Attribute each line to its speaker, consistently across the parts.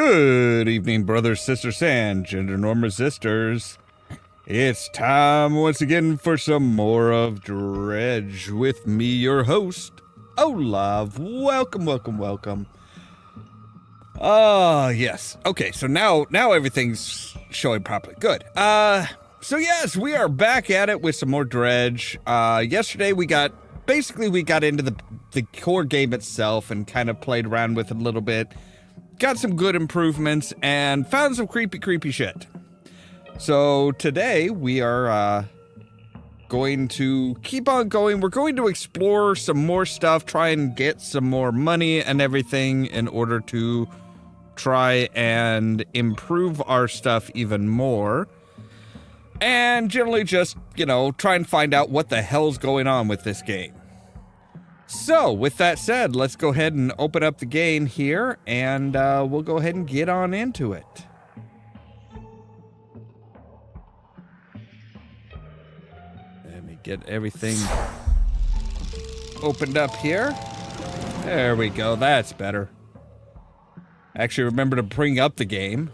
Speaker 1: Good evening, brothers, sisters, and gender norm resistors. It's time once again for some more of Dredge with me, your host, Ollamh. Welcome. Yes. Okay, so now everything's showing properly. Good. So yes, we are back at it with some more Dredge. Yesterday we got into the core game itself and kind of played around with it a little bit. Got some good improvements and found some creepy shit. So today we are going to keep on going. We're going to explore some more stuff, try and get some more money and everything in order to try and improve our stuff even more. And generally just, try and find out what the hell's going on with this game. So, with that said, let's go ahead and open up the game here, and we'll go ahead and get on into it. Let me get everything opened up here. There we go, that's better. Actually, remember to bring up the game.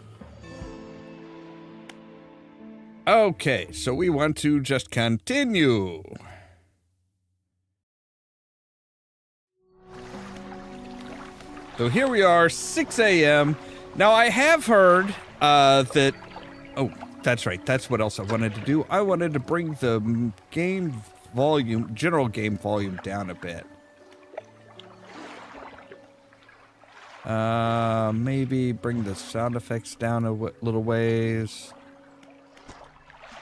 Speaker 1: Okay, so we want to just continue. So here we are, 6 a.m. Now I have heard that... Oh, that's right. That's what else I wanted to do. I wanted to bring the general game volume down a bit. Maybe bring the sound effects down a little ways.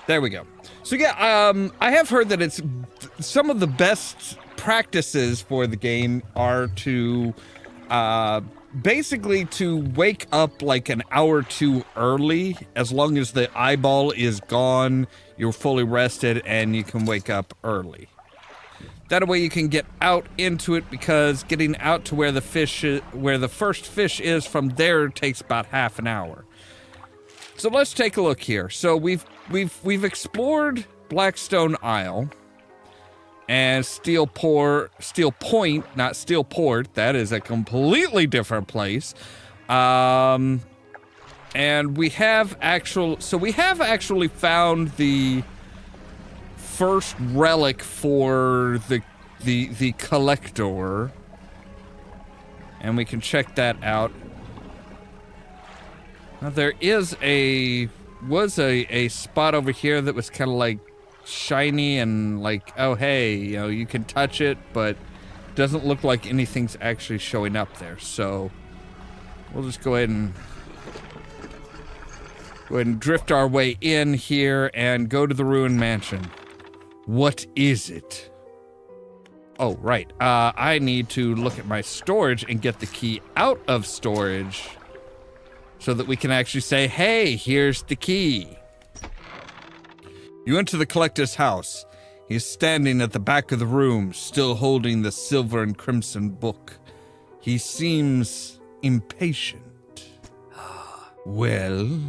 Speaker 1: There we go. So yeah, I have heard that it's some of the best practices for the game are to basically to wake up like an hour too early. As long as the eyeball is gone, you're fully rested and you can wake up early. That way you can get out into it, because getting out to where the first fish is from there takes about half an hour. So let's take a look here. So we've explored Blackstone Isle and Steel Point, not Steelport. That is a completely different place. And we have actually found the first relic for the collector, and we can check that out. Now there was a spot over here that was kind of like shiny and like, oh hey, you can touch it, but doesn't look like anything's actually showing up there. So we'll just go ahead and drift our way in here and go to the ruined mansion. What is it? Oh, right. I need to look at my storage and get the key out of storage so that we can actually say, hey, here's the key. You enter the collector's house. He is standing at the back of the room, still holding the silver and crimson book. He seems impatient. Well,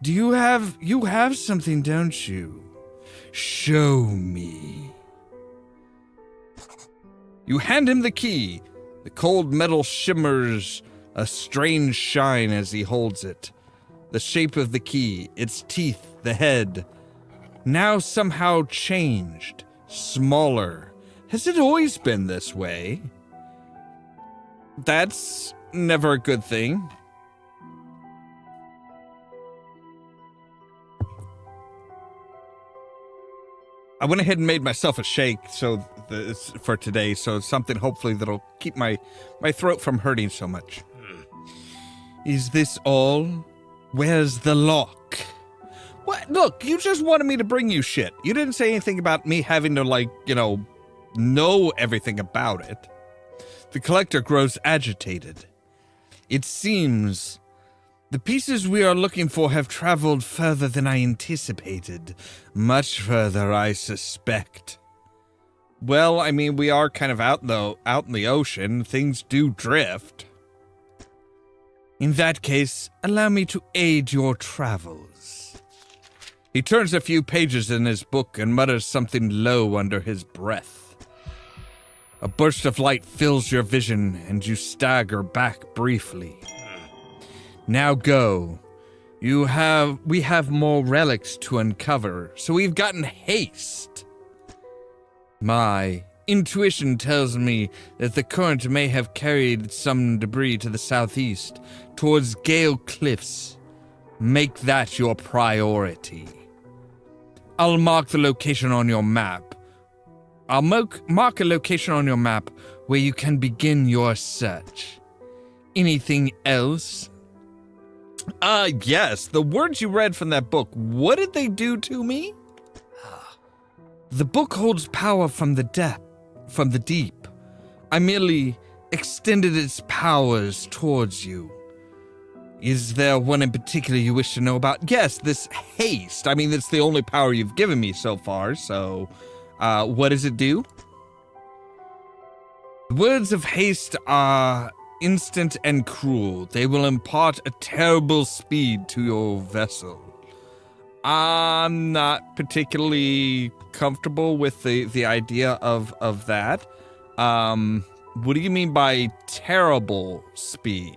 Speaker 1: you have something, don't you? Show me. You hand him the key. The cold metal shimmers a strange shine as he holds it. The shape of the key, its teeth, the head, now somehow changed, smaller. Has it always been this way? That's never a good thing. I went ahead and made myself a shake for today, so something hopefully that'll keep my throat from hurting so much. Is this all? Where's the lock? What? Look, you just wanted me to bring you shit. You didn't say anything about me having to, know everything about it. The collector grows agitated. It seems the pieces we are looking for have traveled further than I anticipated. Much further, I suspect. Well, I mean, we are kind of out in the ocean. Things do drift. In that case, allow me to aid your travels. He turns a few pages in his book and mutters something low under his breath. A burst of light fills your vision, and you stagger back briefly. Now go. We have more relics to uncover, so we've gotten haste. My intuition tells me that the current may have carried some debris to the southeast, towards Gale Cliffs. Make that your priority. I'll mark the location on your map. I'll mark a location on your map where you can begin your search. Anything else? Yes, the words you read from that book, what did they do to me? The book holds power from the deep. I merely extended its powers towards you. Is there one in particular you wish to know about? Yes, this haste. I mean, that's the only power you've given me so far, so, what does it do? The words of haste are instant and cruel. They will impart a terrible speed to your vessel. I'm not particularly comfortable with the idea of that. What do you mean by terrible speed?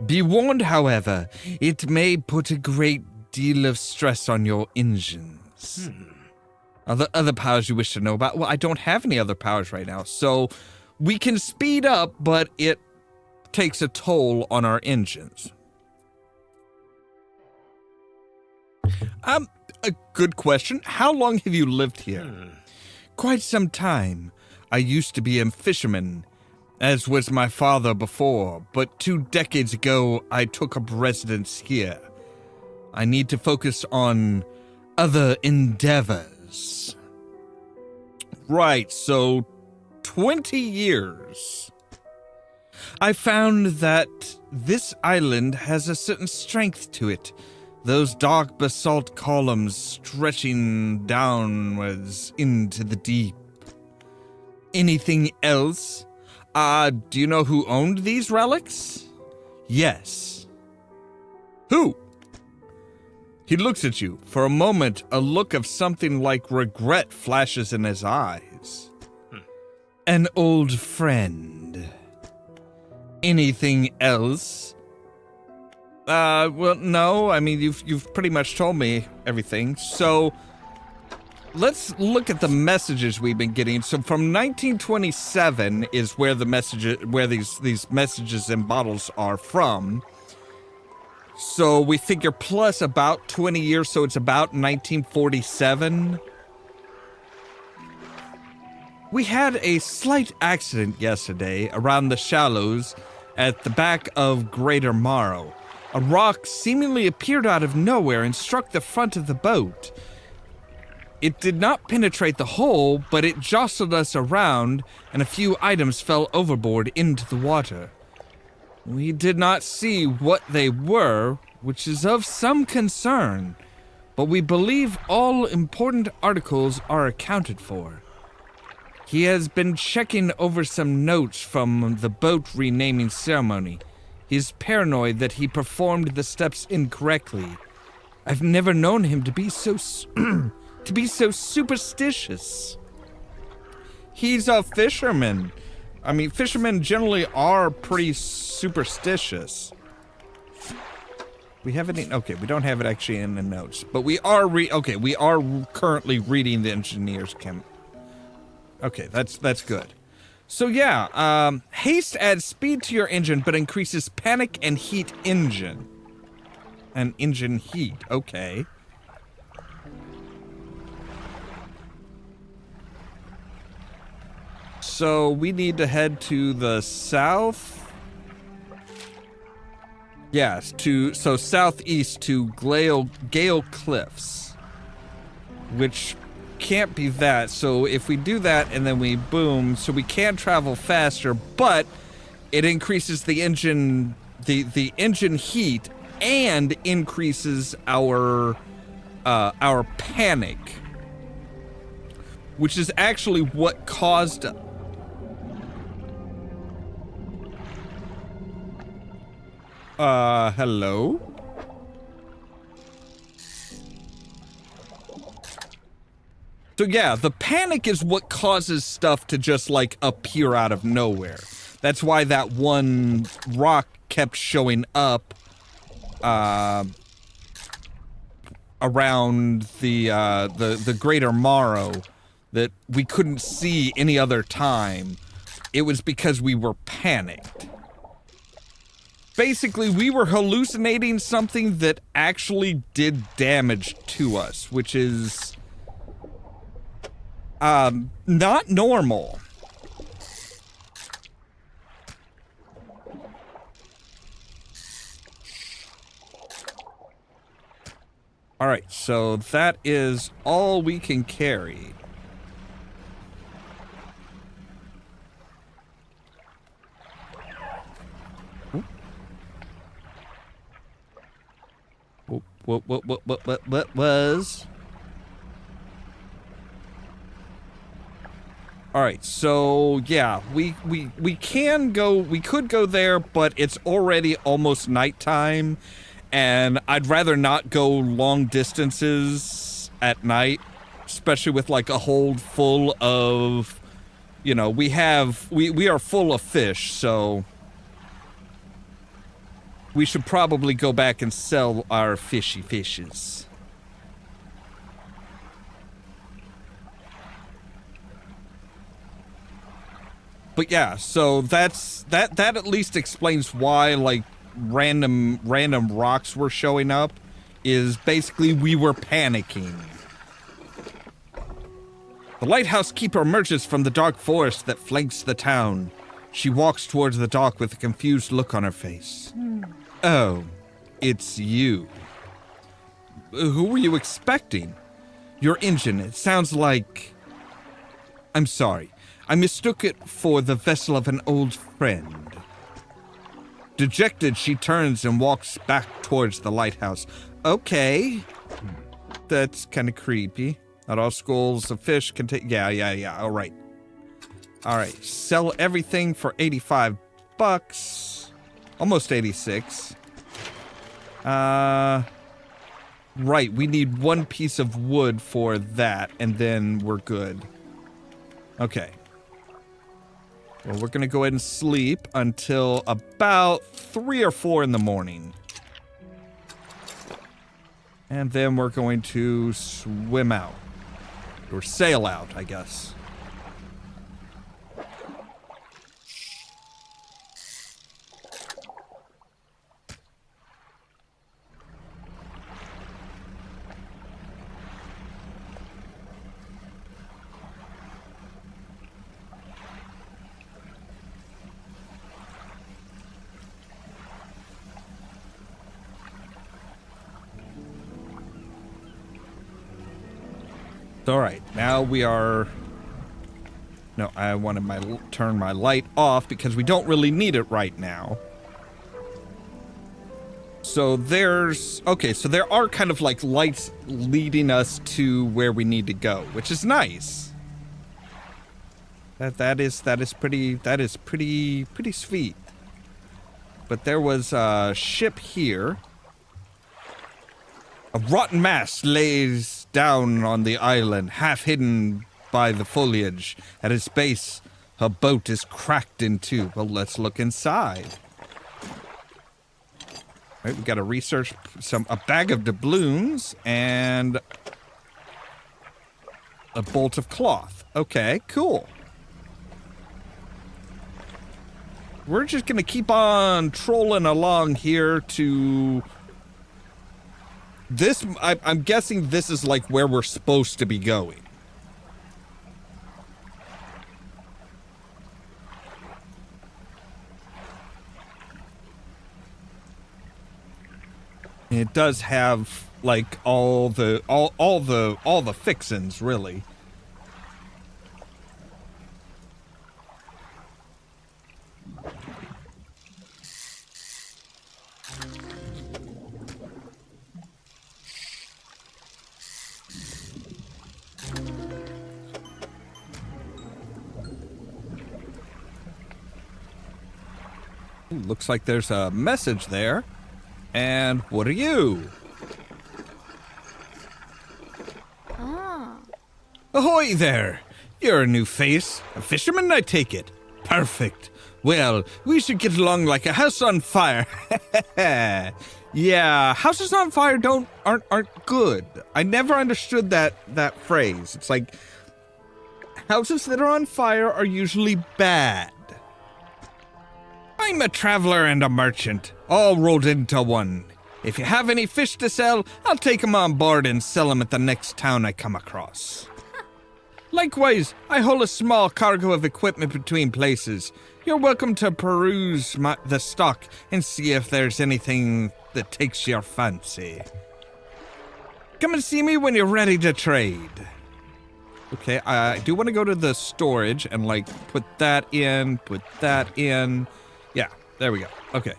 Speaker 1: Be warned, however, it may put a great deal of stress on your engines. Other powers you wish to know about? Well, I don't have any other powers right now, so we can speed up, but it takes a toll on our engines. A good question. How long have you lived here? Quite some time. I used to be a fisherman, as was my father before, but 2 decades ago, I took up residence here. I need to focus on other endeavors. Right, so 20 years. I found that this island has a certain strength to it. Those dark basalt columns stretching downwards into the deep. Anything else? Do you know who owned these relics? Yes. Who? He looks at you. For a moment, a look of something like regret flashes in his eyes. An old friend. Anything else? Well, no. I mean, you've pretty much told me everything. So, let's look at the messages we've been getting. So, from 1927 is where these messages and bottles are from. So we figure plus about 20 years, so it's about 1947. We had a slight accident yesterday around the shallows at the back of Greater Morrow. A rock seemingly appeared out of nowhere and struck the front of the boat. It did not penetrate the hull, but it jostled us around, and a few items fell overboard into the water. We did not see what they were, which is of some concern, but we believe all important articles are accounted for. He has been checking over some notes from the boat renaming ceremony. He's paranoid that he performed the steps incorrectly. I've never known him to be so superstitious. He's a fisherman. I mean, fishermen generally are pretty superstitious. We haven't. Okay, we don't have it actually in the notes, but we are we are currently reading the engineer's chem. Okay, that's good. So yeah, haste adds speed to your engine, but increases panic and heat engine. And engine heat. Okay. So we need to head to the south. Yes, so southeast to Gale Cliffs, which can't be that. So if we do that and then we boom, so we can travel faster, but it increases the engine, the engine heat and increases our panic, which is actually what caused. Hello? So yeah, the panic is what causes stuff to just like appear out of nowhere. That's why that one rock kept showing up around the Greater Morrow that we couldn't see any other time. It was because we were panicked. Basically, we were hallucinating something that actually did damage to us, which is not normal. All right, so that is all we can carry. What was? All right, so yeah, we could go there, but it's already almost nighttime, and I'd rather not go long distances at night, especially with like a hold full of, you know, we are full of fish, so we should probably go back and sell our fishes. But yeah, so that at least explains why like random rocks were showing up, is basically we were panicking. The lighthouse keeper emerges from the dark forest that flanks the town. She walks towards the dock with a confused look on her face. Oh, it's you. Who were you expecting? Your engine, it sounds like... I'm sorry. I mistook it for the vessel of an old friend. Dejected, she turns and walks back towards the lighthouse. Okay. That's kind of creepy. Not all schools of fish can take... Yeah. All right. Sell everything for $85. Almost 86. Right, we need one piece of wood for that, and then we're good. Okay. Well, we're gonna go ahead and sleep until about 3 or 4 in the morning. And then we're going to swim out. Or sail out, I guess. All right, now we are... No, I wanted turn my light off because we don't really need it right now. So there's... Okay, so there are kind of like lights leading us to where we need to go, which is nice. That is pretty sweet. But there was a ship here. A rotten mast lays down on the island, half hidden by the foliage. At its base, a boat is cracked in two. Well, let's look inside. All right, we got to research a bag of doubloons and a bolt of cloth. Okay, cool. We're just gonna keep on trolling along here to... This, I'm guessing this is like where we're supposed to be going. It does have like all the fixins, really. Looks like there's a message there. And what are you?
Speaker 2: Ah.
Speaker 1: Ahoy there! You're a new face. A fisherman, I take it. Perfect. Well, we should get along like a house on fire. Yeah, houses on fire aren't good. I never understood that phrase. It's like houses that are on fire are usually bad. I'm a traveler and a merchant, all rolled into one. If you have any fish to sell, I'll take them on board and sell them at the next town I come across. Likewise, I haul a small cargo of equipment between places. You're welcome to peruse the stock and see if there's anything that takes your fancy. Come and see me when you're ready to trade. Okay, I do want to go to the storage and, like, put that in. Yeah, there we go. Okay.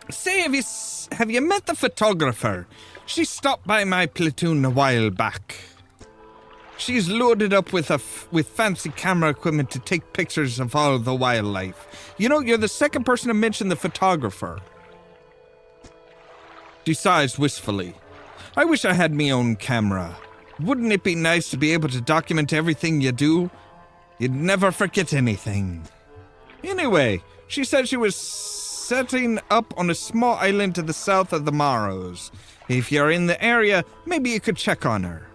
Speaker 1: Say, have you met the photographer? She stopped by my platoon a while back. She's loaded up with fancy camera equipment to take pictures of all the wildlife. You know, you're the second person to mention the photographer. She sighs wistfully. I wish I had my own camera. Wouldn't it be nice to be able to document everything you do? You'd never forget anything. Anyway, she said she was setting up on a small island to the south of the Marrows. If you're in the area, maybe you could check on her.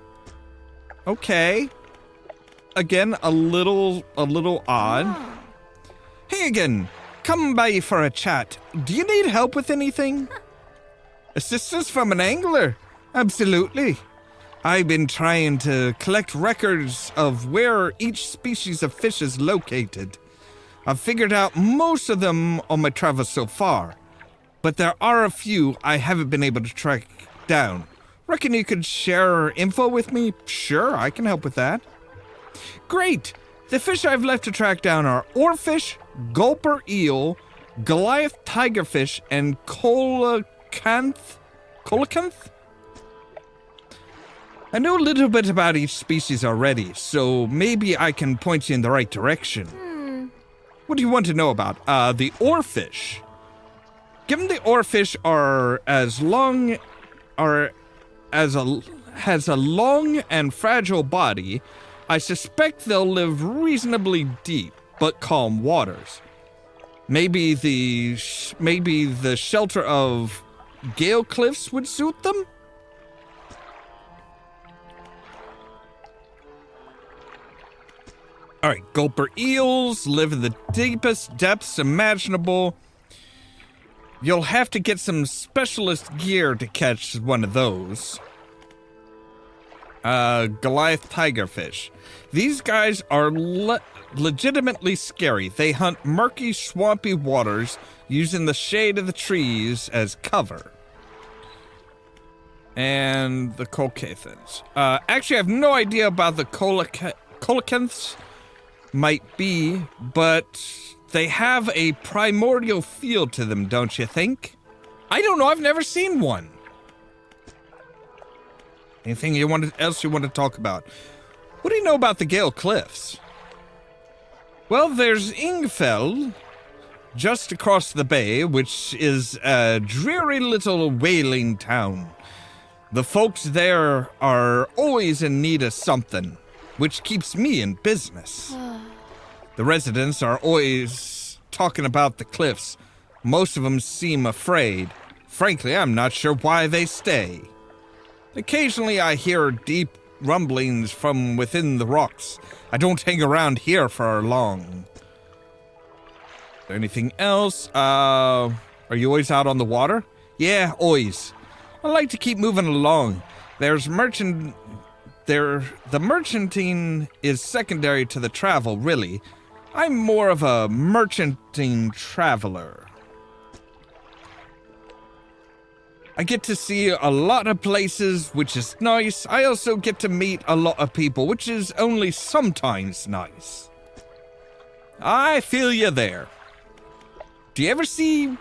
Speaker 1: Okay. Again, a little odd. Hey again, come by for a chat. Do you need help with anything? Assistance from an angler? Absolutely. I've been trying to collect records of where each species of fish is located. I've figured out most of them on my travels so far, but there are a few I haven't been able to track down. Reckon you could share info with me? Sure, I can help with that. Great! The fish I've left to track down are oarfish, gulper eel, Goliath tigerfish, and coelacanth? I know a little bit about each species already, so maybe I can point you in the right direction. What do you want to know about? The oarfish. Given the oarfish has a long and fragile body, I suspect they'll live reasonably deep but calm waters. Maybe the shelter of gale cliffs would suit them? Alright, gulper eels live in the deepest depths imaginable. You'll have to get some specialist gear to catch one of those. Goliath tigerfish. These guys are legitimately scary. They hunt murky, swampy waters using the shade of the trees as cover. And the coelacanths. Actually, I have no idea about the coelacanths. Might be, but they have a primordial feel to them, don't you think? I don't know, I've never seen one. Anything else you want to talk about? What do you know about the Gale Cliffs? Well, there's Ingfell, just across the bay, which is a dreary little whaling town. The folks there are always in need of something, which keeps me in business. The residents are always talking about the cliffs. Most of them seem afraid. Frankly, I'm not sure why they stay. Occasionally I hear deep rumblings from within the rocks. I don't hang around here for long. Is there anything else? Are you always out on the water? Yeah, always. I like to keep moving along. The merchanting is secondary to the travel, really. I'm more of a merchanting traveler. I get to see a lot of places, which is nice. I also get to meet a lot of people, which is only sometimes nice. I feel you there. Do you ever see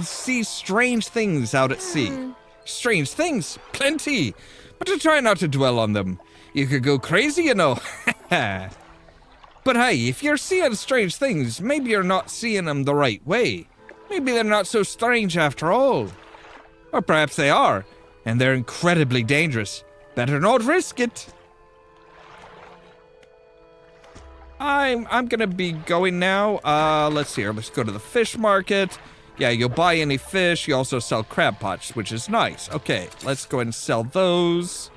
Speaker 1: strange things out at sea? Strange things? Plenty. But to try not to dwell on them. You could go crazy, you know. But hey, if you're seeing strange things, maybe you're not seeing them the right way. Maybe they're not so strange after all. Or perhaps they are, and they're incredibly dangerous. Better not risk it. I'm gonna be going now. Let's see here. Let's go to the fish market. Yeah, you'll buy any fish. You also sell crab pots, which is nice. Okay, let's go ahead and sell those.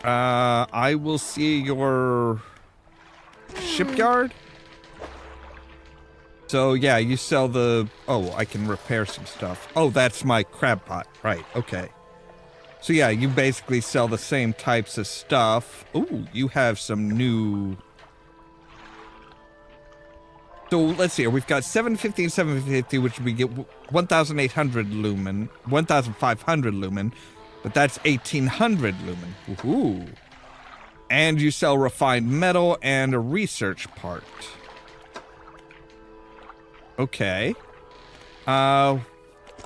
Speaker 1: I will see your shipyard. So yeah, you sell the, oh, I can repair some stuff. Oh, that's my crab pot. Right, okay. So yeah, you basically sell the same types of stuff. Ooh, you have some new. So let's see here. We've got 750 and 750, which we get 1,800 lumen, 1,500 lumen, but that's 1,800 lumen. Ooh. And you sell refined metal and a research part. Okay.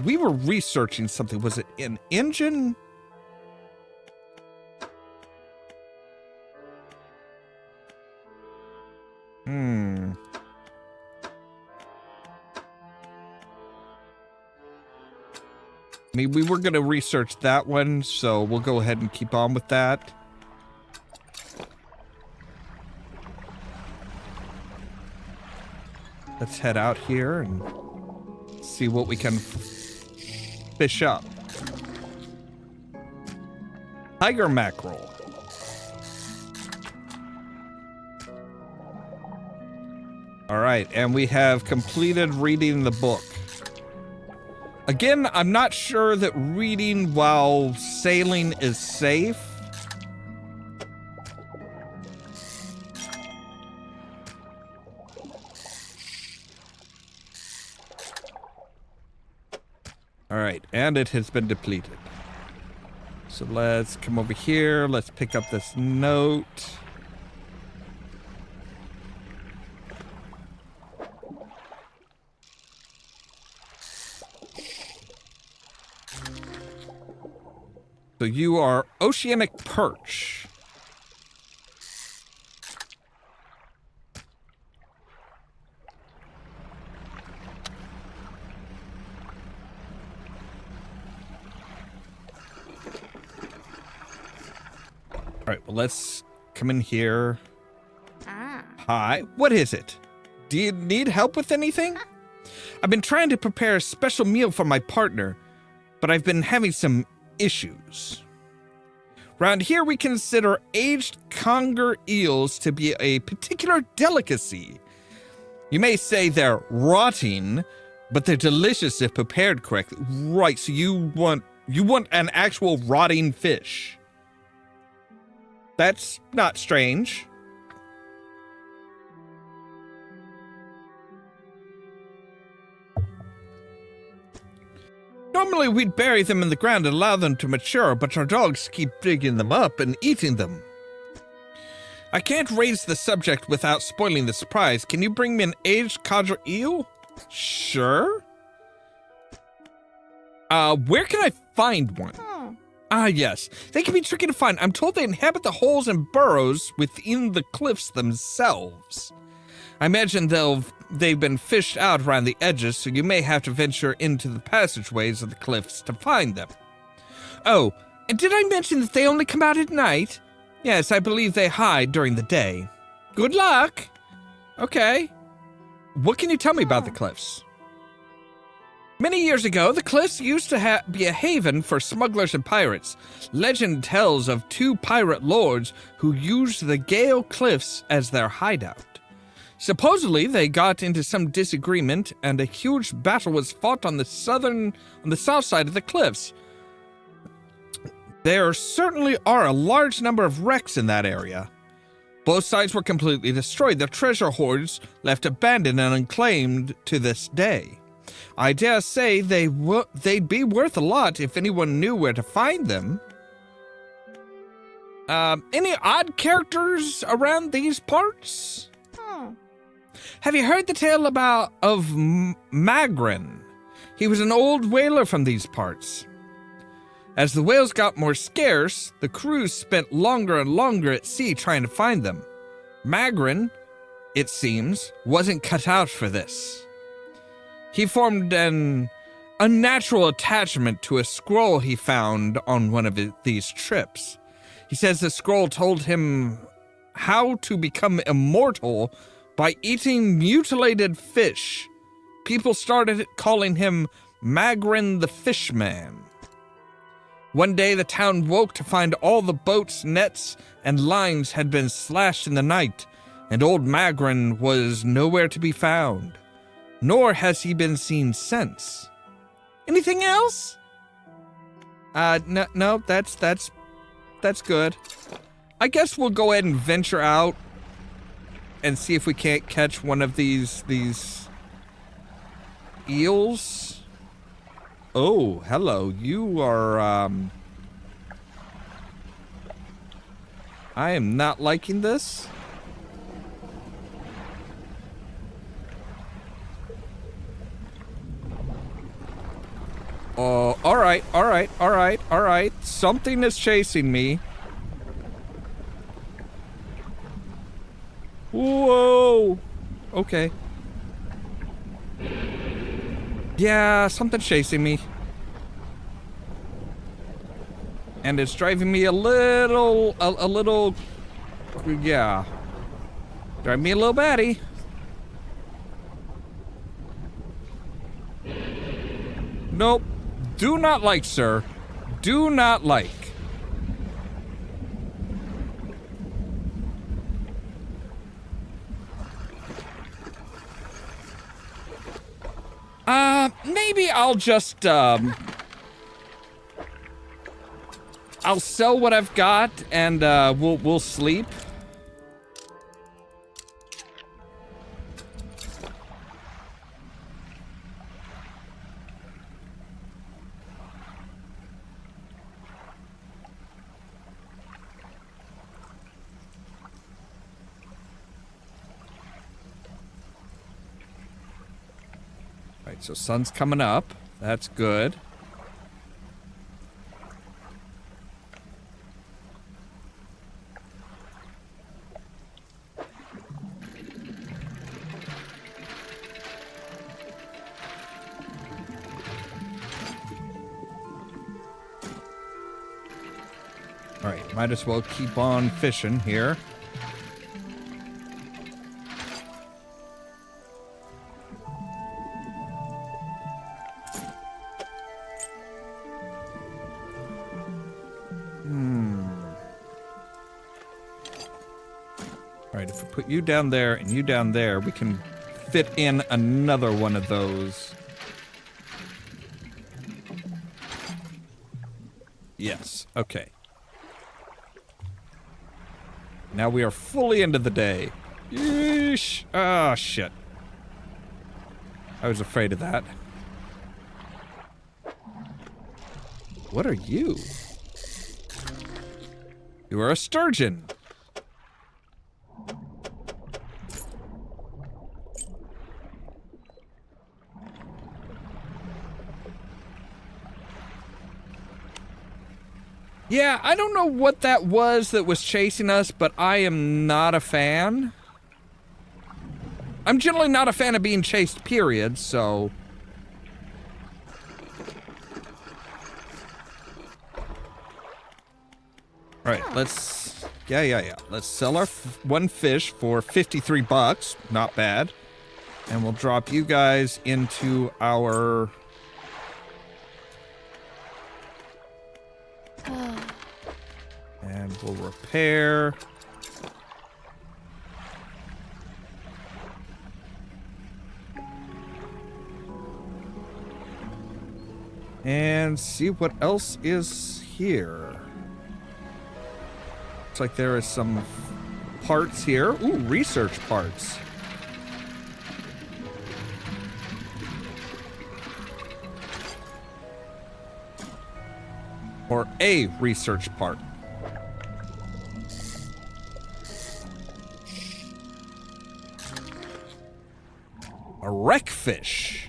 Speaker 1: We were researching something. Was it an engine? I mean, we were going to research that one, so we'll go ahead and keep on with that. Let's head out here and see what we can fish up. Tiger mackerel. All right, and we have completed reading the book. Again, I'm not sure that reading while sailing is safe. All right, and it has been depleted. So let's come over here. Let's pick up this note. So you are oceanic perch. All right, well, let's come in here. Hi, what is it? Do you need help with anything? I've been trying to prepare a special meal for my partner, but I've been having some issues. Round here, we consider aged conger eels to be a particular delicacy. You may say they're rotting, but they're delicious if prepared correctly. Right, so you want an actual rotting fish. That's not strange. Normally we'd bury them in the ground and allow them to mature, but our dogs keep digging them up and eating them. I can't raise the subject without spoiling the surprise. Can you bring me an aged codger eel? Sure. Where can I find one? Yes. They can be tricky to find. I'm told they inhabit the holes and burrows within the cliffs themselves. I imagine they've been fished out around the edges, so you may have to venture into the passageways of the cliffs to find them. Oh, and did I mention that they only come out at night? Yes, I believe they hide during the day. Good luck! Okay. What can you tell me about the cliffs? Many years ago, the cliffs used to be a haven for smugglers and pirates. Legend tells of two pirate lords who used the Gale Cliffs as their hideout. Supposedly, they got into some disagreement, and a huge battle was fought on the south side of the cliffs. There certainly are a large number of wrecks in that area. Both sides were completely destroyed, their treasure hoards left abandoned and unclaimed to this day. I dare say they'd be worth a lot if anyone knew where to find them. Any odd characters around these parts? Have you heard the tale of Magrin? He was an old whaler from these parts. As the whales got more scarce, the crews spent longer and longer at sea trying to find them. Magrin, it seems, wasn't cut out for this. He formed an unnatural attachment to a scroll he found on one of these trips. He says the scroll told him how to become immortal by eating mutilated fish. People started calling him Magrin the Fishman. One day the town woke to find all the boats, nets, and lines had been slashed in the night, and old Magrin was nowhere to be found. Nor has he been seen since. Anything else? No, that's good. I guess we'll go ahead and venture out and see if we can't catch one of these eels. Oh, hello. You are, I am not liking this. Oh, all right. Something is chasing me. Whoa. Okay. Yeah, something's chasing me. And it's driving me a little, yeah. Driving me a little batty. Nope. Do not like, sir. Do not like. Maybe I'll just, I'll sell what I've got and, we'll sleep. Right, so sun's coming up. That's good. All right, might as well keep on fishing here. All right, if we put you down there and you down there, we can fit in another one of those. Yes, okay. Now we are fully into the day. Yeesh. Ah, shit. I was afraid of that. What are you? You are a sturgeon. Yeah, I don't know what that was chasing us, but I am not a fan. I'm generally not a fan of being chased, period, so... Alright, let's... Yeah. Let's sell our one fish for 53 bucks. Not bad. And we'll drop you guys into our... And we'll repair. And see what else is here. Looks like there is some parts here. Ooh, research parts. Or a research part. A wreckfish.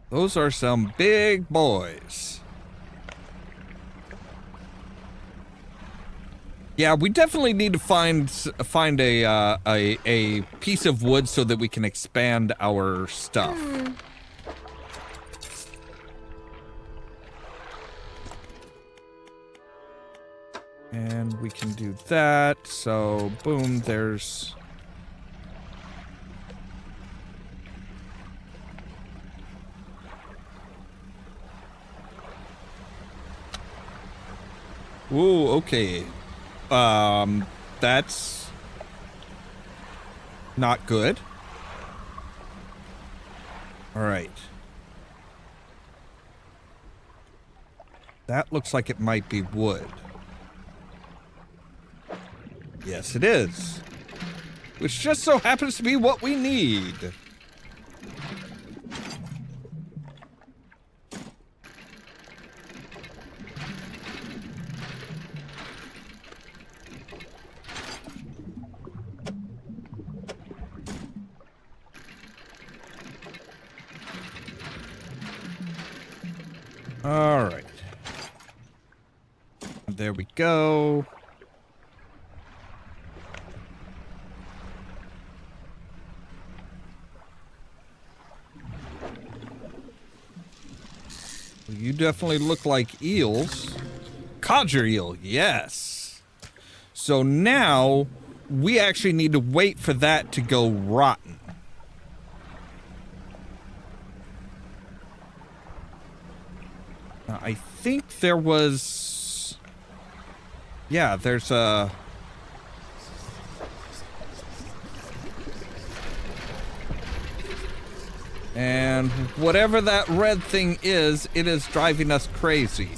Speaker 1: Those are some big boys. Yeah, we definitely need to find a piece of wood so that we can expand our stuff. And we can do that. So, boom, there's... Ooh, okay. That's not good. All right. That looks like it might be wood. Yes, it is. Which just so happens to be what we need. All right. There we go. You definitely look like eels. Codger eel, yes. So now we actually need to wait for that to go rotten. Now, I think there was... Yeah, there's a... And whatever that red thing is, it is driving us crazy.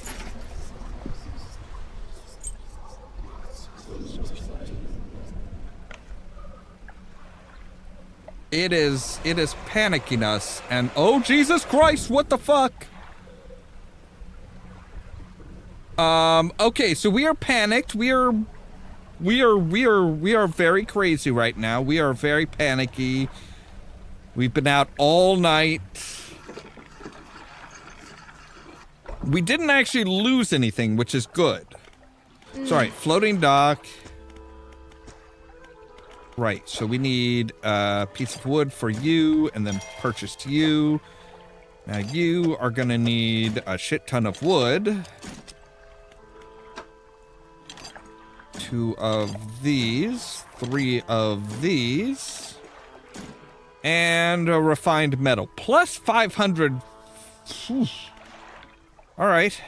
Speaker 1: It is panicking us, and oh Jesus Christ, what the fuck? Okay, so we are panicked. We are very crazy right now. We are very panicky. We've been out all night. We didn't actually lose anything, which is good. Sorry, floating dock. Right, so we need a piece of wood for you, and then purchase to you. Now you are gonna need a shit ton of wood. 2 of these, 3 of these. And a refined metal. Plus 500. Alright.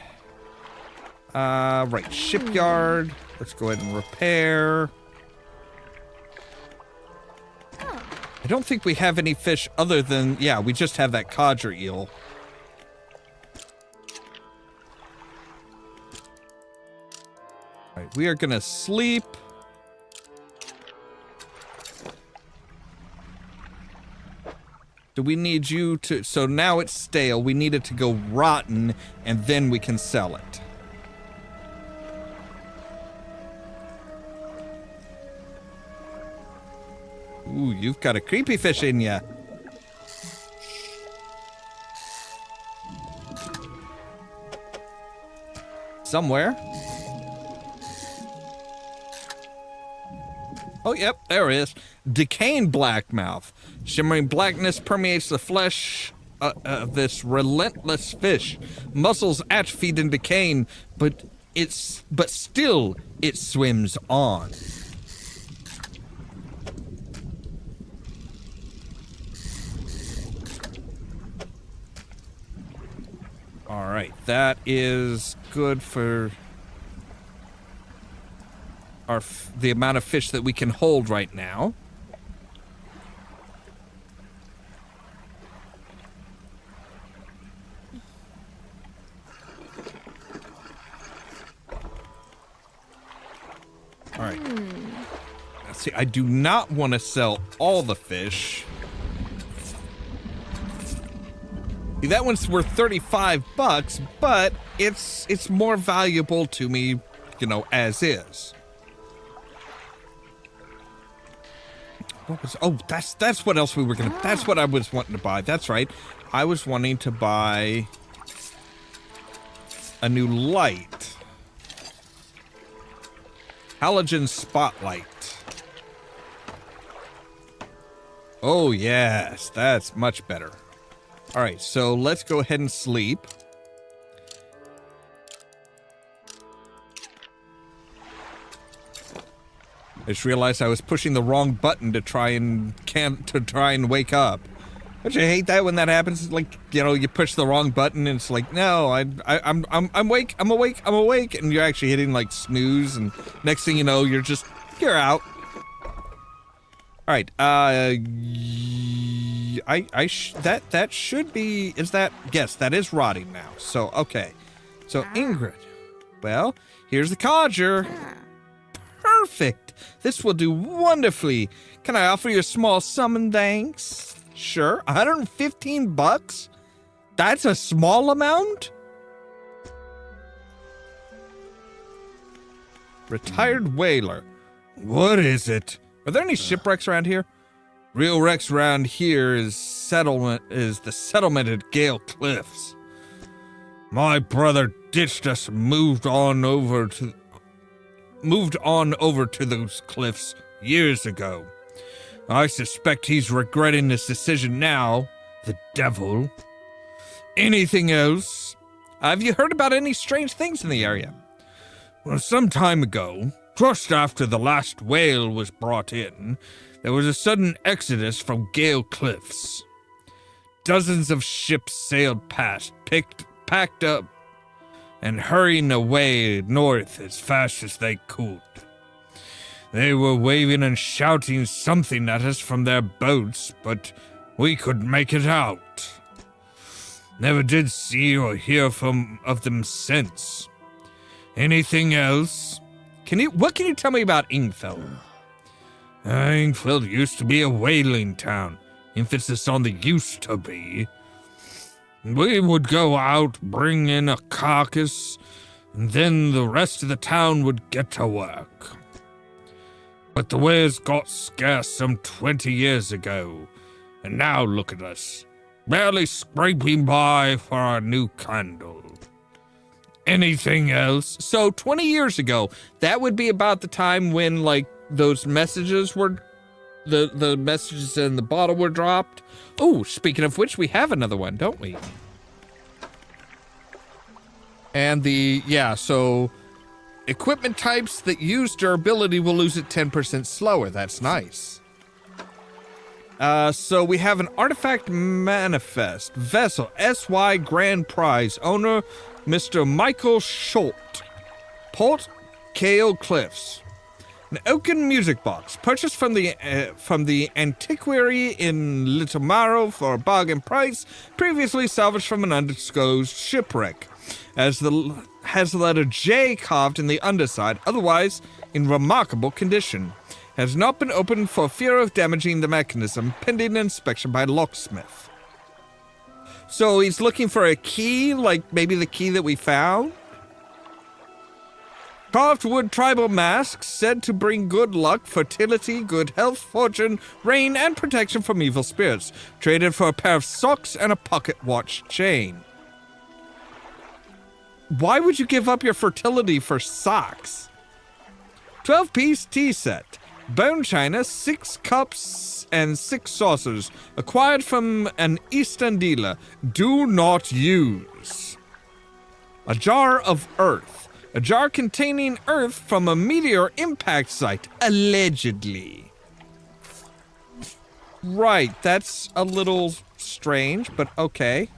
Speaker 1: Right. Shipyard. Let's go ahead and repair. I don't think we have any fish other than... Yeah, we just have that codger eel. Alright, we are gonna sleep. Do we need you to... So now it's stale. We need it to go rotten, and then we can sell it. Ooh, you've got a creepy fish in ya. Somewhere. Oh, yep, there it is. Decaying blackmouth. Shimmering blackness permeates the flesh of this relentless fish. Muscles atrophied and decaying, but still it swims on. All right, that is good for the amount of fish that we can hold right now. All right. Let's see, I do not want to sell all the fish. See, that one's worth $35, but it's more valuable to me, you know, as is. What was... Oh, that's what else we were gonna... That's what I was wanting to buy. That's right. I was wanting to buy a new light. Halogen spotlight. Oh, yes. That's much better. All right, so let's go ahead and sleep. I just realized I was pushing the wrong button to try and wake up. Don't you hate that when that happens? Like, you know, you push the wrong button and it's like, no, I'm awake, and you're actually hitting like snooze, and next thing you know, you're out. All right, that should be, yes, that is rotting now. So, okay. So, Ingrid, well, here's the codger. Perfect. This will do wonderfully. Can I offer you a small sum and thanks? Sure. $115? That's a small amount? Retired whaler. What is it? Are there any shipwrecks around here? Real wrecks around here is the settlement at Gale Cliffs. My brother ditched us and moved on over to those cliffs years ago. I suspect he's regretting his decision now, the devil. Anything else? Have you heard about any strange things in the area? Well, some time ago, just after the last whale was brought in, there was a sudden exodus from Gale Cliffs. Dozens of ships sailed past, packed up, and hurrying away north as fast as they could. They were waving and shouting something at us from their boats, but we couldn't make it out. Never did see or hear of them since. Anything else? What can you tell me about Ingfeld? Ingfeld used to be a whaling town. Emphasis on the used to be. We would go out, bring in a carcass, and then the rest of the town would get to work. But the wares got scarce some 20 years ago, and now look at us, barely scraping by for our new candle. Anything else? So 20 years ago, that would be about the time when, like, those messages were, the messages in the bottle were dropped. Oh, speaking of which, we have another one, don't we? And so equipment types that use durability will lose it 10% slower. That's nice. So we have an artifact manifest. Vessel, SY Grand Prize. Owner, Mr. Michael Schult. Port, Gale Cliffs. An oaken music box, purchased from the antiquary in Litomaro for a bargain price, previously salvaged from an undisclosed shipwreck. Has the letter J carved in the underside, otherwise in remarkable condition. Has not been opened for fear of damaging the mechanism, pending inspection by locksmith. So he's looking for a key, like maybe the key that we found? Carved wood tribal masks said to bring good luck, fertility, good health, fortune, rain, and protection from evil spirits. Traded for a pair of socks and a pocket watch chain. Why would you give up your fertility for socks? 12-piece tea set. Bone china, 6 cups and 6 saucers. Acquired from an Eastern dealer. Do not use. A jar of earth. A jar containing earth from a meteor impact site, allegedly. Right, that's a little strange, but okay.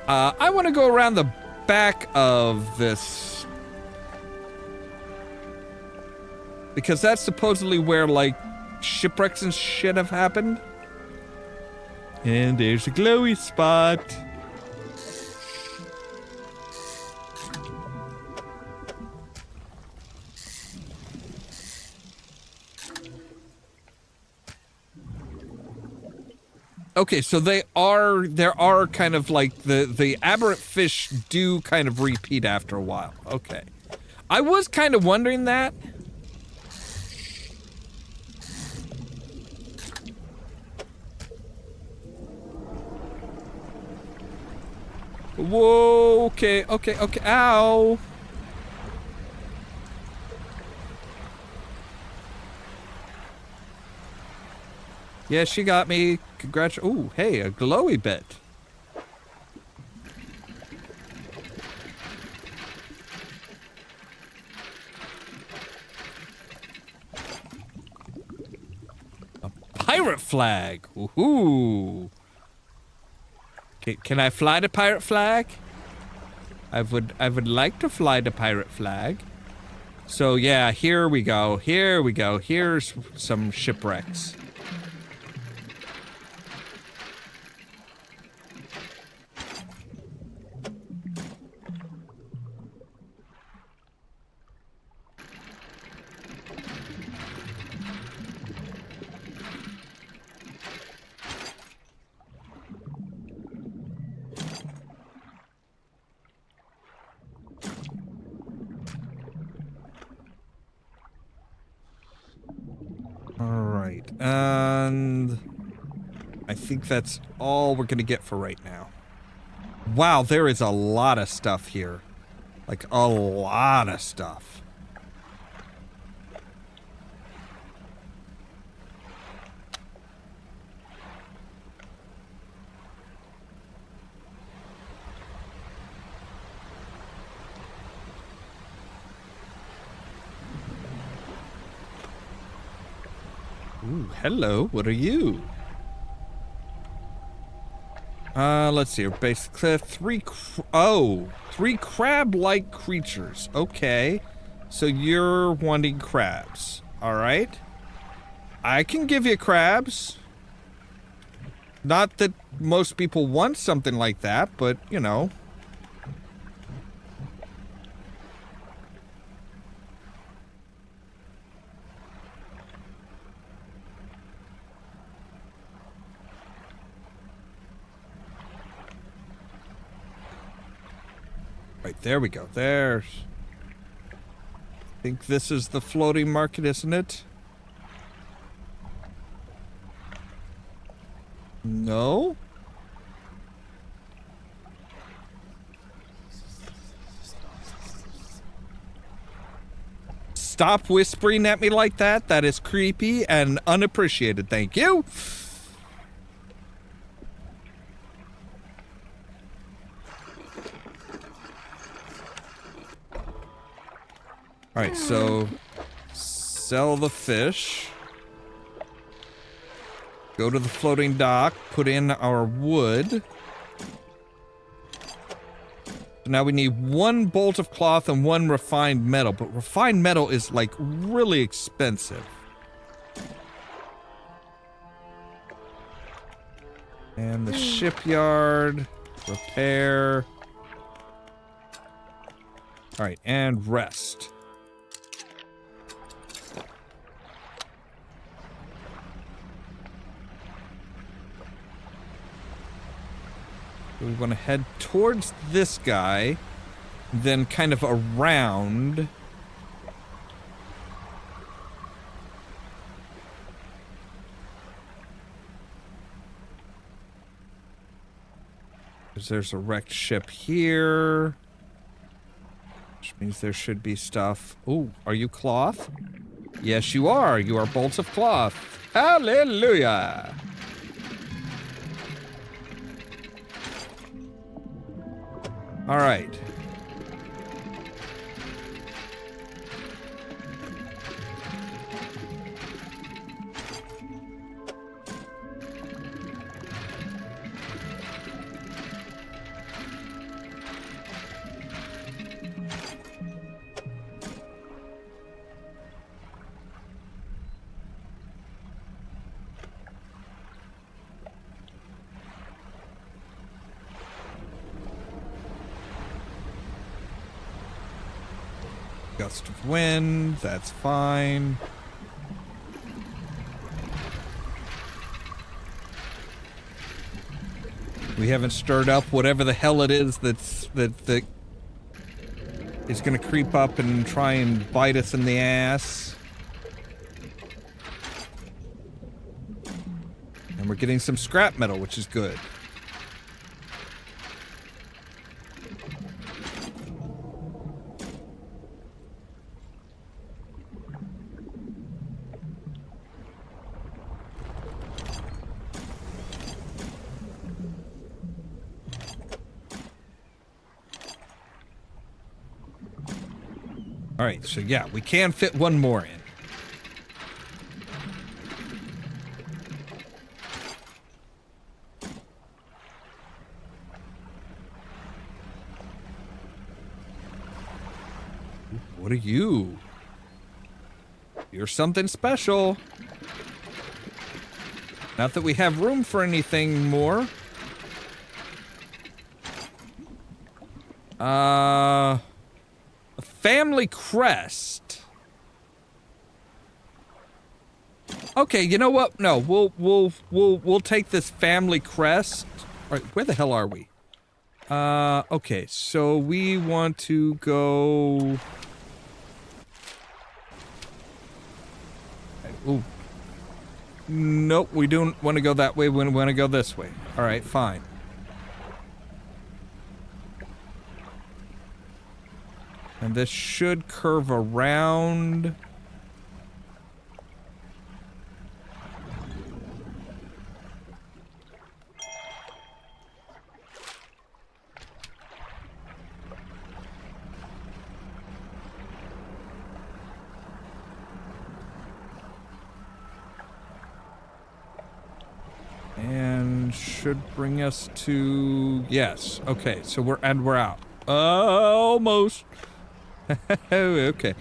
Speaker 1: I want to go around the back of this. Because that's supposedly where, like, shipwrecks and shit have happened. And there's a glowy spot. Okay, so there are kind of like the aberrant fish do kind of repeat after a while. Okay. I was kind of wondering that. Whoa, okay, ow. Yeah, she got me. Ooh, hey, a glowy bit. pirate flag. Woohoo! Can I fly the pirate flag? I would like to fly the pirate flag. So yeah, here we go. Here we go. Here's some shipwrecks. Alright, and I think that's all we're gonna get for right now. Wow, there is a lot of stuff here. Like, a lot of stuff. Ooh, hello, what are you? Let's see, base cliff, three crab-like creatures. Okay, so you're wanting crabs, alright? I can give you crabs. Not that most people want something like that, but, you know. Right, there we go. There's... I think this is the floating market, isn't it? No? Stop whispering at me like that. That is creepy and unappreciated. Thank you. Alright, so sell the fish. Go to the floating dock, put in our wood. Now we need one bolt of cloth and one refined metal, but refined metal is like really expensive. And the shipyard, repair. Alright, and rest. We want to head towards this guy, then kind of around. Because there's a wrecked ship here. Which means there should be stuff. Oh, are you cloth? Yes, you are. You are bolts of cloth. Hallelujah! All right. Gust of wind, that's fine. We haven't stirred up whatever the hell it is that is gonna creep up and try and bite us in the ass. And we're getting some scrap metal, which is good. Alright, so yeah, we can fit one more in. What are you? You're something special. Not that we have room for anything more. A family crest. Okay, you know what? No, we'll take this family crest. All right, where the hell are we? Okay, so we want to go. Ooh. Nope, we don't want to go that way. We want to go this way. All right, fine. And this should curve around. And should bring us to, yes. Okay, so we're out. Almost. Okay.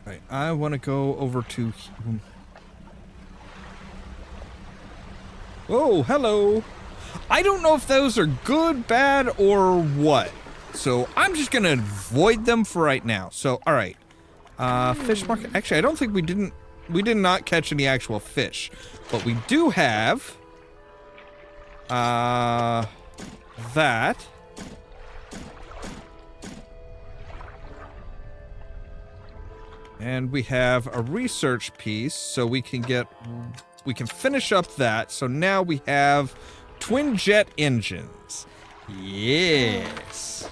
Speaker 1: Right, I want to go over to. Oh, hello. I don't know if those are good, bad, or what. So I'm just gonna avoid them for right now. So, all right. Fish market. Actually, I don't think we did not catch any actual fish, but we do have that. And we have a research piece, so we can finish up that. So now we have twin jet engines. Yes.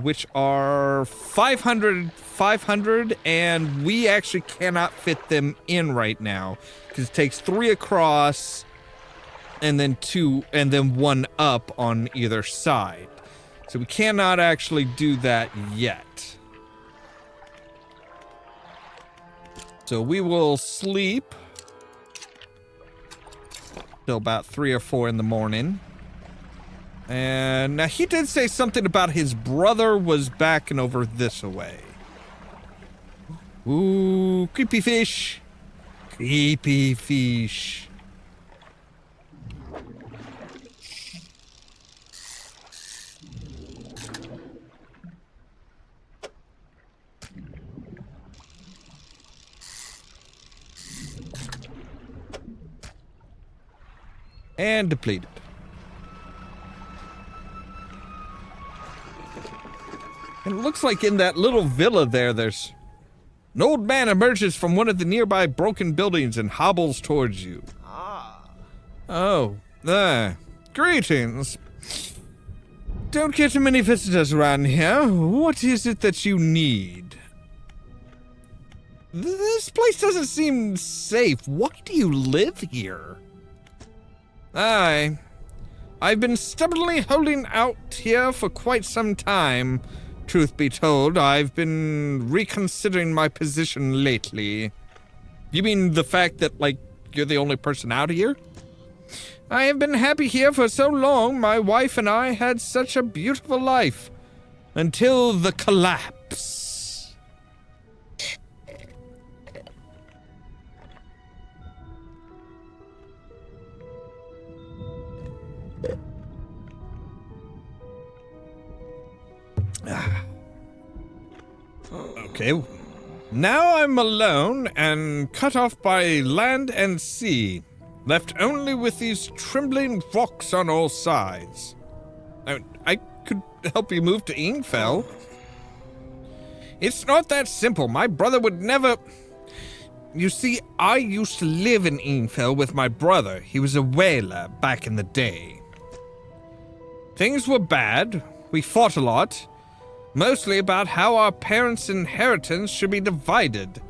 Speaker 1: Which are 500, and we actually cannot fit them in right now because it takes 3 across and then 2 and then 1 up on either side. So we cannot actually do that yet. So we will sleep till about 3 or 4 in the morning. And now he did say something about his brother was backing over this way. Ooh, creepy fish. Creepy fish. And depleted. And it looks like in that little villa there's an old man emerges from one of the nearby broken buildings and hobbles towards you. Oh, greetings. Don't get too many visitors around here. What is it that you need? This place doesn't seem safe. Why do you live here? I've been stubbornly holding out here for quite some time. Truth be told, I've been reconsidering my position lately. You mean the fact that, like, you're the only person out here? I have been happy here for so long. My wife and I had such a beautiful life. Until the collapse. Okay. Now I'm alone and cut off by land and sea, left only with these trembling rocks on all sides. I could help you move to Ingfell. It's not that simple. My brother would never... You see, I used to live in Ingfell with my brother. He was a whaler back in the day. Things were bad. We fought a lot. Mostly about how our parents' inheritance should be divided.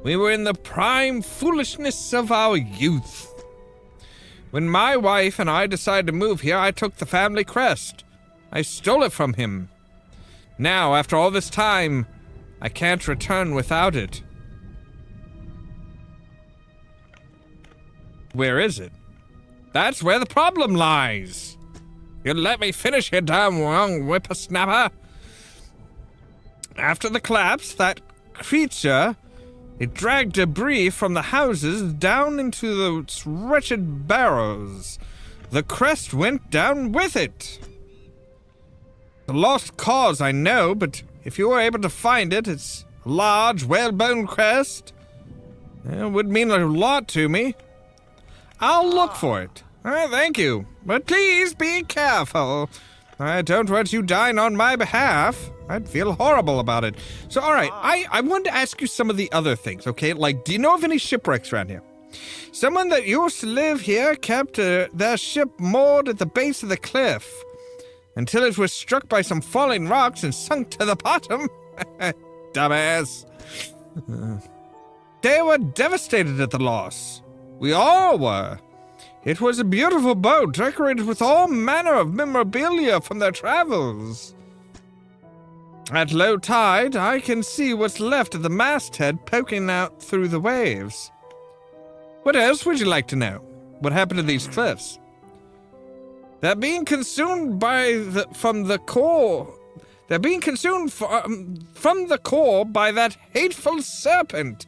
Speaker 1: We were in the prime foolishness of our youth. When my wife and I decided to move here, I took the family crest. I stole it from him. Now, after all this time, I can't return without it. Where is it? That's where the problem lies. You let me finish, you damn young whippersnapper. After the collapse, that creature, it dragged debris from the houses down into those wretched barrows. The crest went down with it. A lost cause, I know, but if you were able to find it, it's a large, whalebone crest. It would mean a lot to me. I'll look for it. Thank you. But please be careful. I don't want you dying on my behalf. I'd feel horrible about it. So, all right, I wanted to ask you some of the other things, okay? Like, do you know of any shipwrecks around here? Someone that used to live here kept their ship moored at the base of the cliff until it was struck by some falling rocks and sunk to the bottom. Dumbass. They were devastated at the loss. We all were. It was a beautiful boat, decorated with all manner of memorabilia from their travels. At low tide, I can see what's left of the masthead poking out through the waves. What else would you like to know? What happened to these cliffs? They're being consumed from the core by that hateful serpent.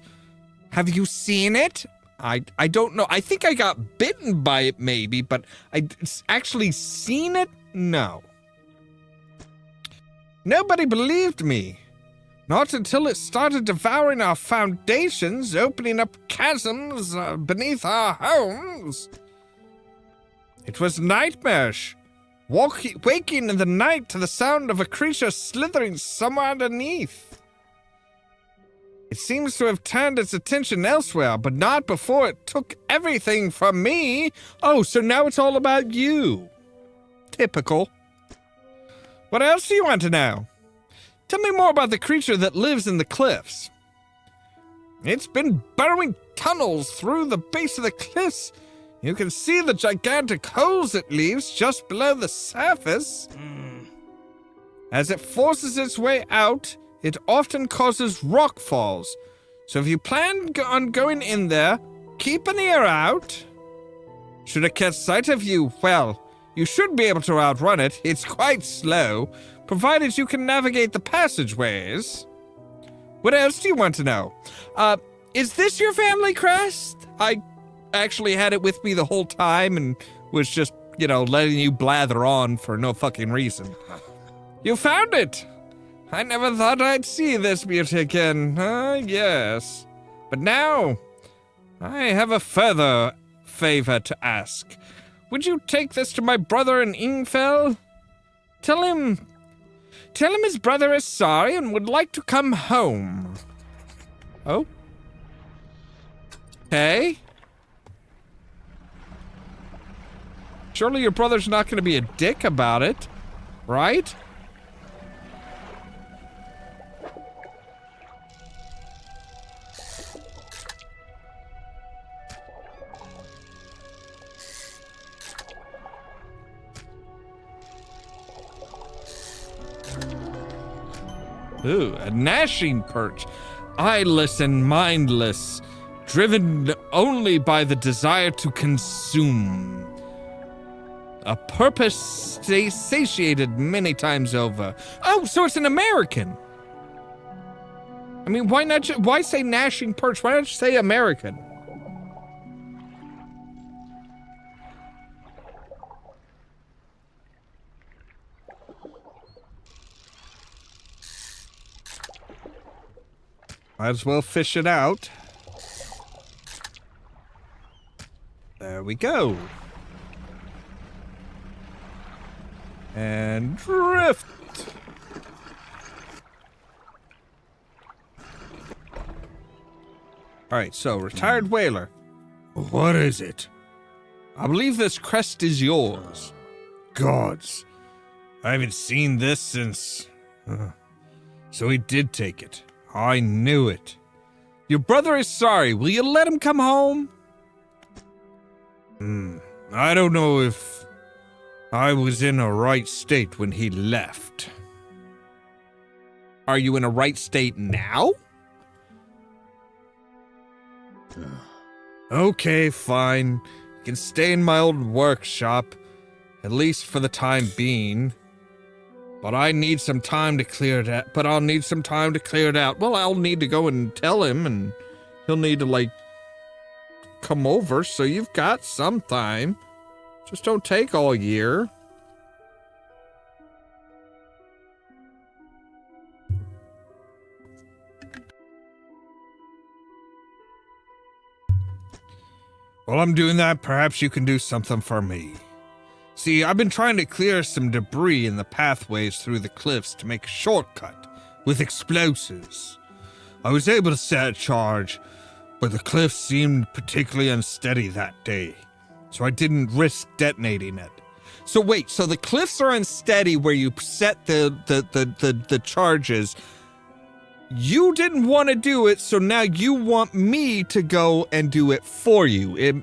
Speaker 1: Have you seen it? I don't know. I think I got bitten by it maybe, but I actually seen it? No. Nobody believed me. Not until it started devouring our foundations, opening up chasms beneath our homes. It was nightmarish. Waking in the night to the sound of a creature slithering somewhere underneath. It seems to have turned its attention elsewhere, but not before it took everything from me. Oh, so now it's all about you. Typical. What else do you want to know? Tell me more about the creature that lives in the cliffs. It's been burrowing tunnels through the base of the cliffs. You can see the gigantic holes it leaves just below the surface. As it forces its way out, it often causes rock falls. So if you plan on going in there, keep an ear out. Should it catch sight of you, well, you should be able to outrun it. It's quite slow, provided you can navigate the passageways. What else do you want to know? Is this your family crest? I actually had it with me the whole time and was just, letting you blather on for no fucking reason. You found it! I never thought I'd see this beauty again. Yes. But now, I have a further favor to ask. Would you take this to my brother in Ingfell? Tell him his brother is sorry and would like to come home. Oh? Okay. Surely your brother's not going to be a dick about it, right? Ooh, a gnashing perch. Eyeless and mindless, driven only by the desire to consume. A purpose satiated many times over. Oh, so it's an American. I mean, why say gnashing perch? Why not just say American? Might as well fish it out. There we go. And drift. Alright, so retired whaler. What is it? I believe this crest is yours. Gods. I haven't seen this since... So he did take it. I knew it. Your brother is sorry. Will you let him come home? I don't know if I was in a right state when he left. Are you in a right state now? Okay, fine. You can stay in my old workshop, at least for the time being. But I need some time to clear it out. But I'll need some time to clear it out. Well, I'll need to go and tell him, and he'll need to, like, come over, so you've got some time. Just don't take all year. While I'm doing that, perhaps you can do something for me. See, I've been trying to clear some debris in the pathways through the cliffs to make a shortcut with explosives. I was able to set a charge, but the cliffs seemed particularly unsteady that day, so I didn't risk detonating it. So wait, so the cliffs are unsteady where you set the charges. You didn't want to do it, so now you want me to go and do it for you.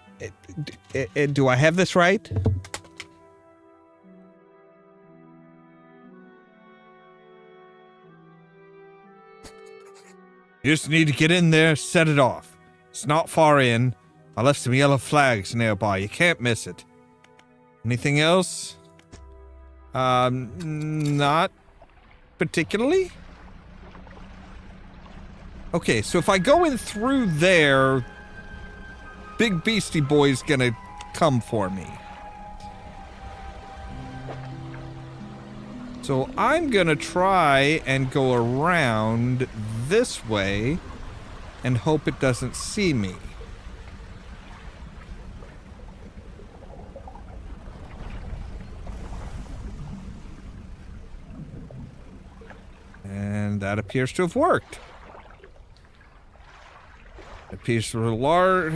Speaker 1: Do I have this right? You just need to get in there, set it off. It's not far in. I left some yellow flags nearby. You can't miss it. Anything else? Not particularly? Okay, so if I go in through there, Big Beastie Boy's gonna come for me. So I'm gonna try and go around this way and hope it doesn't see me. And that appears to have worked. Appears to be large,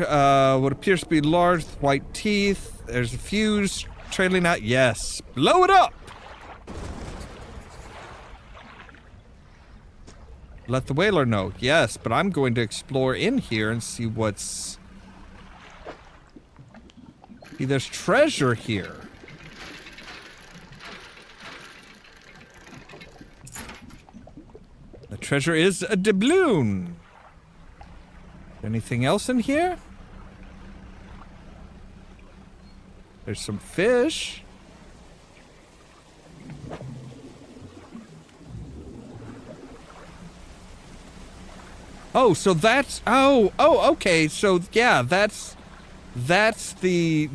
Speaker 1: what appears to be large white teeth. There's a fuse trailing out. Yes. Blow it up! Let the whaler know. Yes, but I'm going to explore in here and see what's... See, there's treasure here. The treasure is a doubloon. Anything else in here? There's some fish. Oh, so that's... Oh, okay. So, yeah, that's the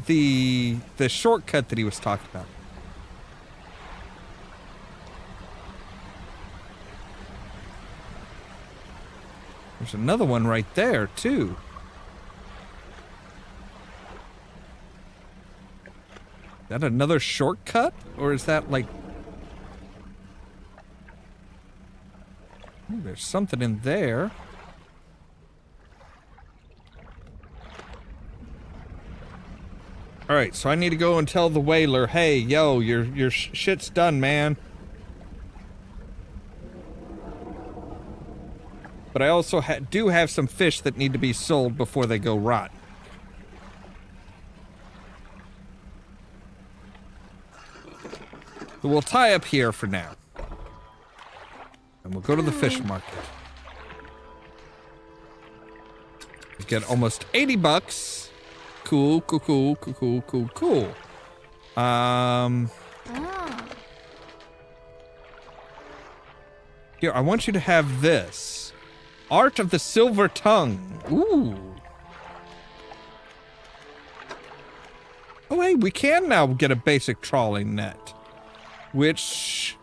Speaker 1: shortcut that he was talking about. There's another one right there, too. Is that another shortcut? Or is that, like... Ooh, there's something in there. Alright, so I need to go and tell the whaler, hey, yo, your shit's done, man. But I also do have some fish that need to be sold before they go rotten. So we'll tie up here for now. And we'll go to the fish market. We get almost 80 bucks. Cool. Here, I want you to have this. Art of the Silver Tongue. Ooh. Oh, hey, we can now get a basic trawling net. Which...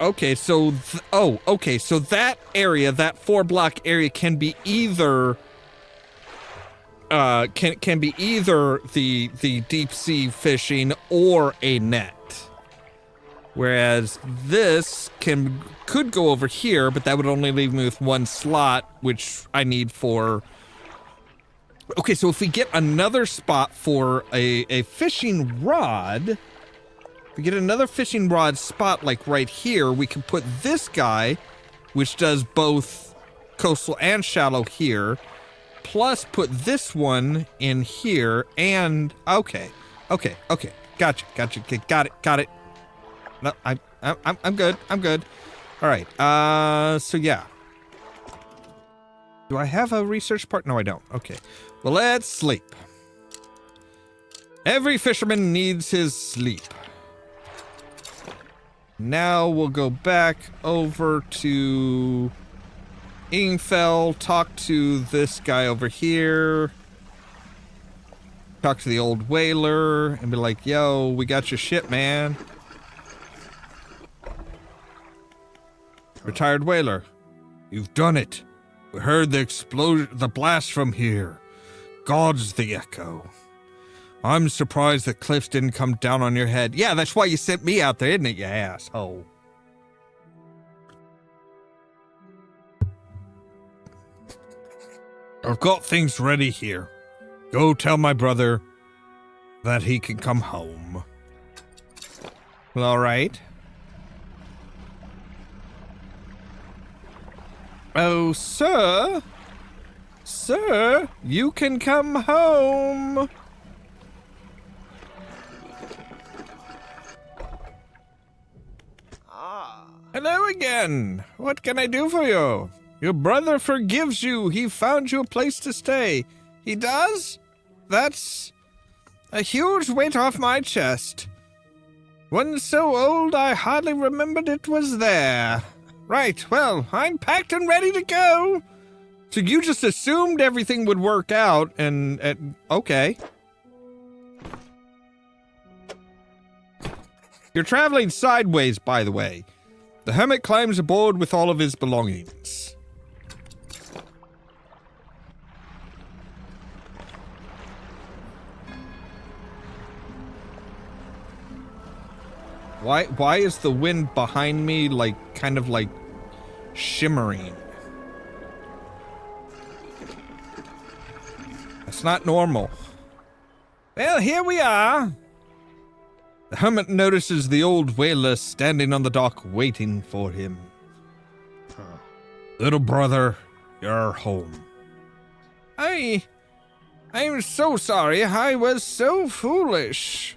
Speaker 1: Okay, so... okay, so that area, that 4-block area can be either... can be either the deep sea fishing or a net. Whereas this could go over here, but that would only leave me with one slot, which I need for... Okay, so if we get another spot for a fishing rod... If we get another fishing rod spot, like right here, we can put this guy, which does both coastal and shallow here, plus put this one in here, and... Okay. Gotcha. Got it. No, I'm good. I'm good. All right. So yeah. Do I have a research part? No, I don't. Okay. Well, let's sleep. Every fisherman needs his sleep. Now we'll go back over to Ingfell, talk to this guy over here, talk to the old whaler, and be like, yo, we got your ship, man. Retired whaler, you've done it. We heard the explosion, the blast from here. God's the echo. I'm surprised the cliffs didn't come down on your head. Yeah, that's why you sent me out there, isn't it, you asshole? I've got things ready here. Go tell my brother that he can come home. Well, all right. Oh, sir. Sir, you can come home. Hello again. What can I do for you? Your brother forgives you. He found you a place to stay. He does? That's a huge weight off my chest. One so old I hardly remembered it was there. Right, well, I'm packed and ready to go. So you just assumed everything would work out and okay. You're traveling sideways, by the way. The hermit climbs aboard with all of his belongings. Why is the wind behind me kind of shimmering? That's not normal. Well, here we are. The hermit notices the old whaler standing on the dock waiting for him. Little brother, you're home. I'm so sorry. I was so foolish.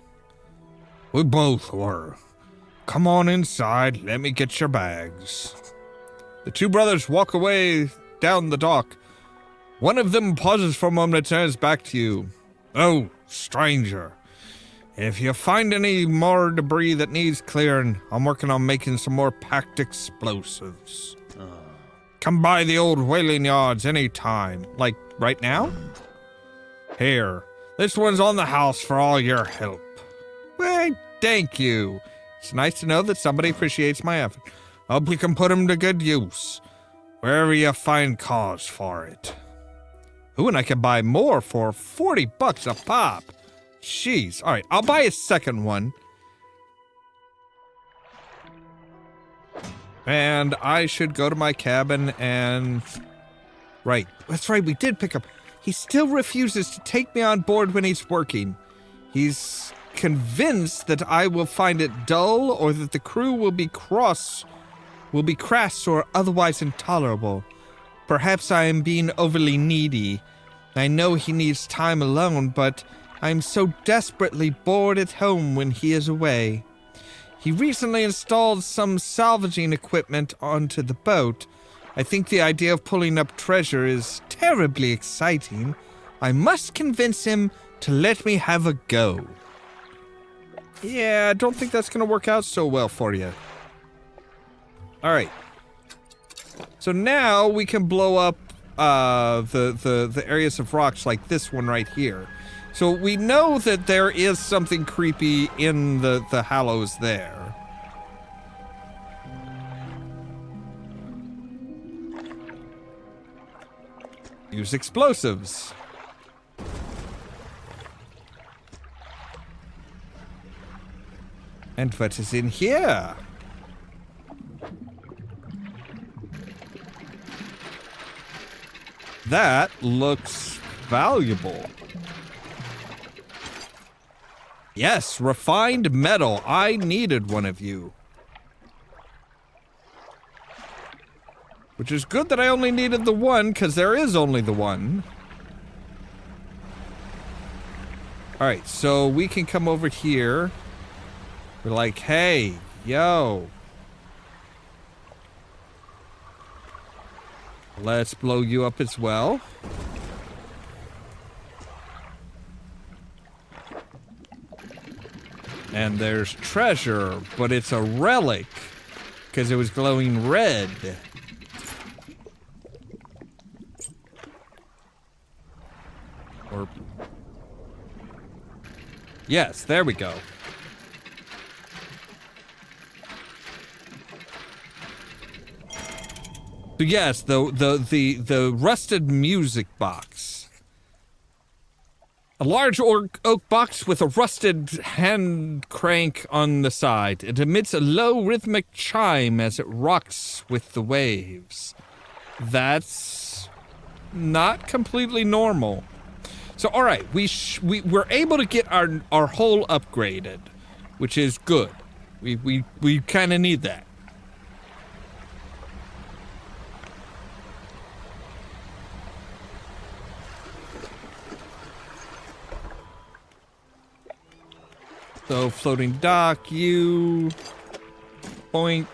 Speaker 1: We both were. Come on inside. Let me get your bags. The two brothers walk away down the dock. One of them pauses for a moment and turns back to you. Oh, stranger. If you find any more debris that needs clearing, I'm working on making some more packed explosives. Come by the old whaling yards anytime. Like, right now? Here, this one's on the house for all your help. Well, thank you. It's nice to know that somebody appreciates my effort. Hope you can put them to good use, wherever you find cause for it. Ooh, and I can buy more for $40 a pop. Jeez. All right, I'll buy a second one. And I should go to my cabin and... Right. That's right, we did pick up... He still refuses to take me on board when he's working. He's convinced that I will find it dull or that the crew will be crass or otherwise intolerable. Perhaps I am being overly needy. I know he needs time alone, but I'm so desperately bored at home when he is away. He recently installed some salvaging equipment onto the boat. I think the idea of pulling up treasure is terribly exciting. I must convince him to let me have a go. Yeah, I don't think that's going to work out so well for you. All right. So now we can blow up the areas of rocks like this one right here. So we know that there is something creepy in the hollows there. Use explosives. And what is in here? That looks valuable. Yes, refined metal. I needed one of you. Which is good that I only needed the one, because there is only the one. Alright, so we can come over here. We're like, hey, Yo. Let's blow you up as well. And there's treasure, but it's a relic because it was glowing red. Or... Yes, there we go. So yes, the rusted music box. A large oak box with a rusted hand crank on the side. It emits a low rhythmic chime as it rocks with the waves. That's not completely normal. So all right, we're able to get our hull upgraded, which is good. We kind of need that. So floating dock, you boink,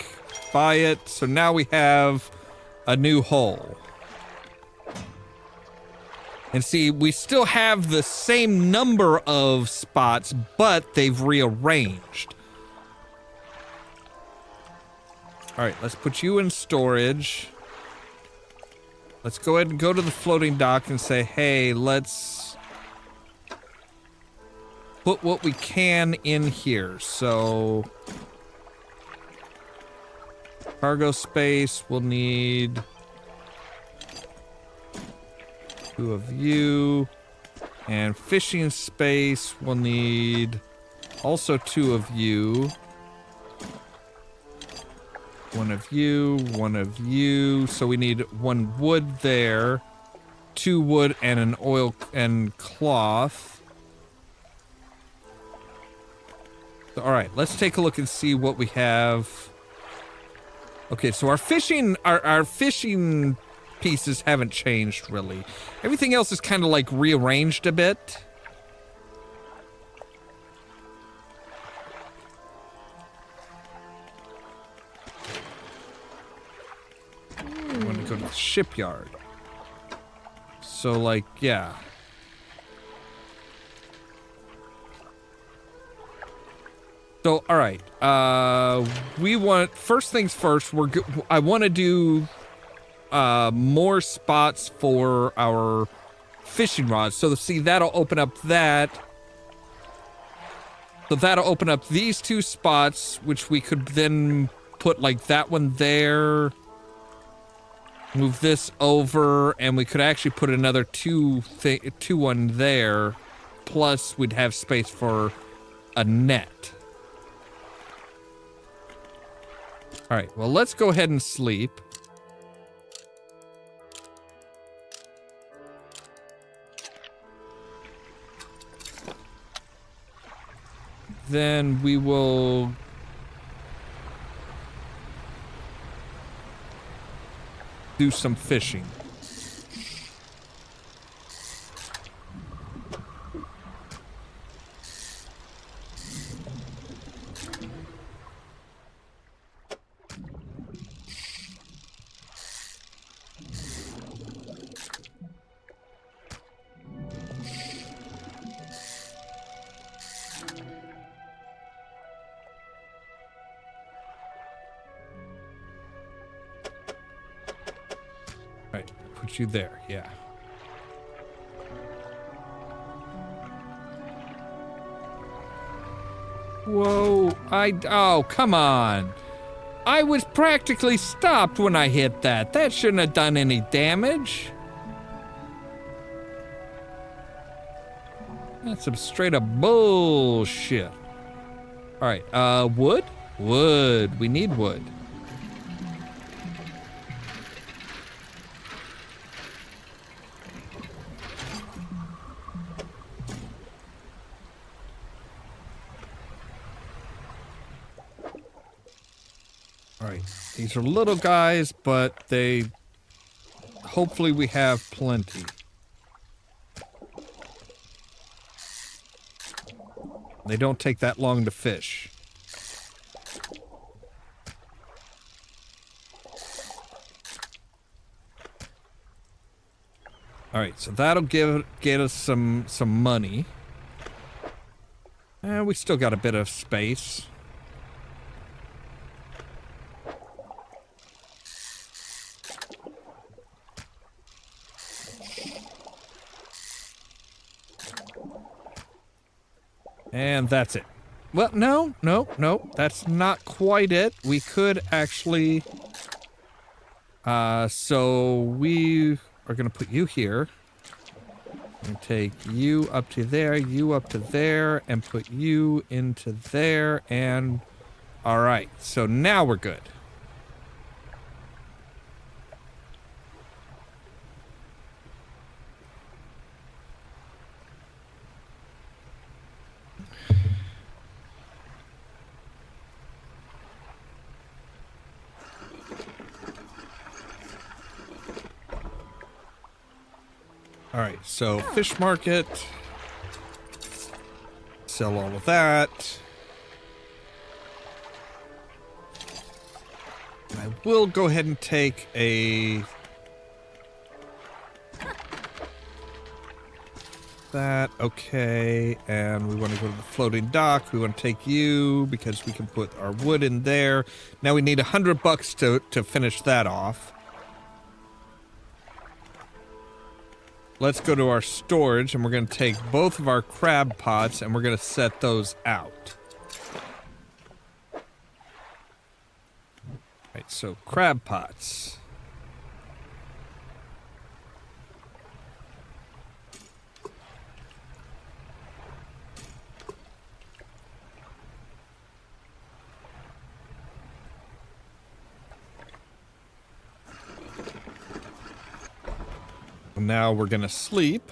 Speaker 1: buy it. So now we have a new hull. And see, we still have the same number of spots, but they've rearranged. All right, let's put you in storage. Let's go ahead and go to the floating dock and say, hey, let's put what we can in here. So cargo space, we'll need 2 of you. And fishing space, we'll need also 2 of you. 1 of you, 1 of you. So we need 1 wood there, 2 wood and an oil and cloth. All right, let's take a look and see what we have. Okay, so our fishing pieces haven't changed really. Everything else is kind of like rearranged a bit. I want to go to the shipyard. So like, yeah. So, all right, we want, first things first, I want to do more spots for our fishing rods. So, see, that'll open up that. So that'll open up these 2 spots, which we could then put like that one there. Move this over, and we could actually put another 2 one there. Plus, we'd have space for a net. All right, well, let's go ahead and sleep. Then we will do some fishing. Right, put you there, yeah. Whoa, oh, come on. I was practically stopped when I hit that. That shouldn't have done any damage. That's some straight up bullshit. All right, wood? Wood, we need wood. These are little guys, but hopefully we have plenty. They don't take that long to fish. All right, so that'll get us some money. We still got a bit of space. And that's it. Well, no, that's not quite it. We could actually... so we are gonna put you here. And take you up to there, you up to there, and put you into there, and... Alright, so now we're good. Alright, so fish market. Sell all of that. I will go ahead and take a... that, okay, and we want to go to the floating dock. We want to take you because we can put our wood in there. Now we need $100 to finish that off. Let's go to our storage, and we're going to take both of our crab pots, and we're going to set those out. Right, so crab pots. Now we're gonna sleep.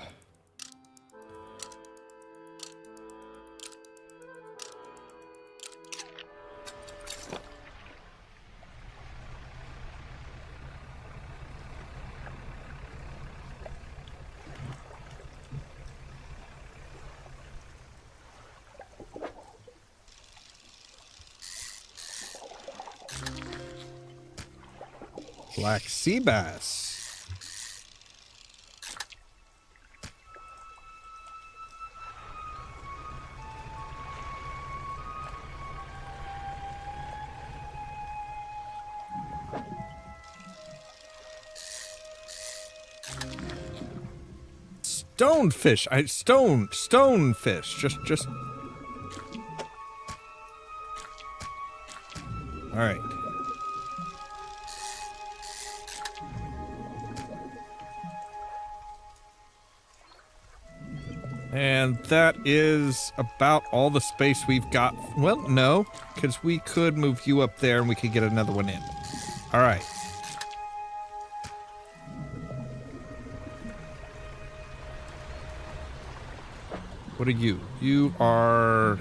Speaker 1: Black sea bass. Stonefish. Stonefish. Just. All right. And that is about all the space we've got. Well, no, because we could move you up there and we could get another one in. All right. What are you? You are...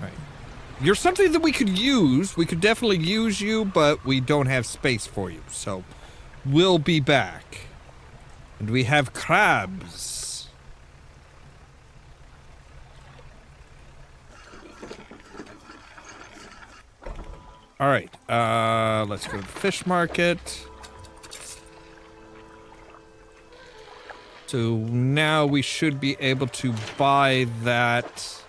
Speaker 1: Right. You're something that we could use. We could definitely use you, but we don't have space for you. So, we'll be back. And we have crabs. Alright, let's go to the fish market. So now we should be able to buy that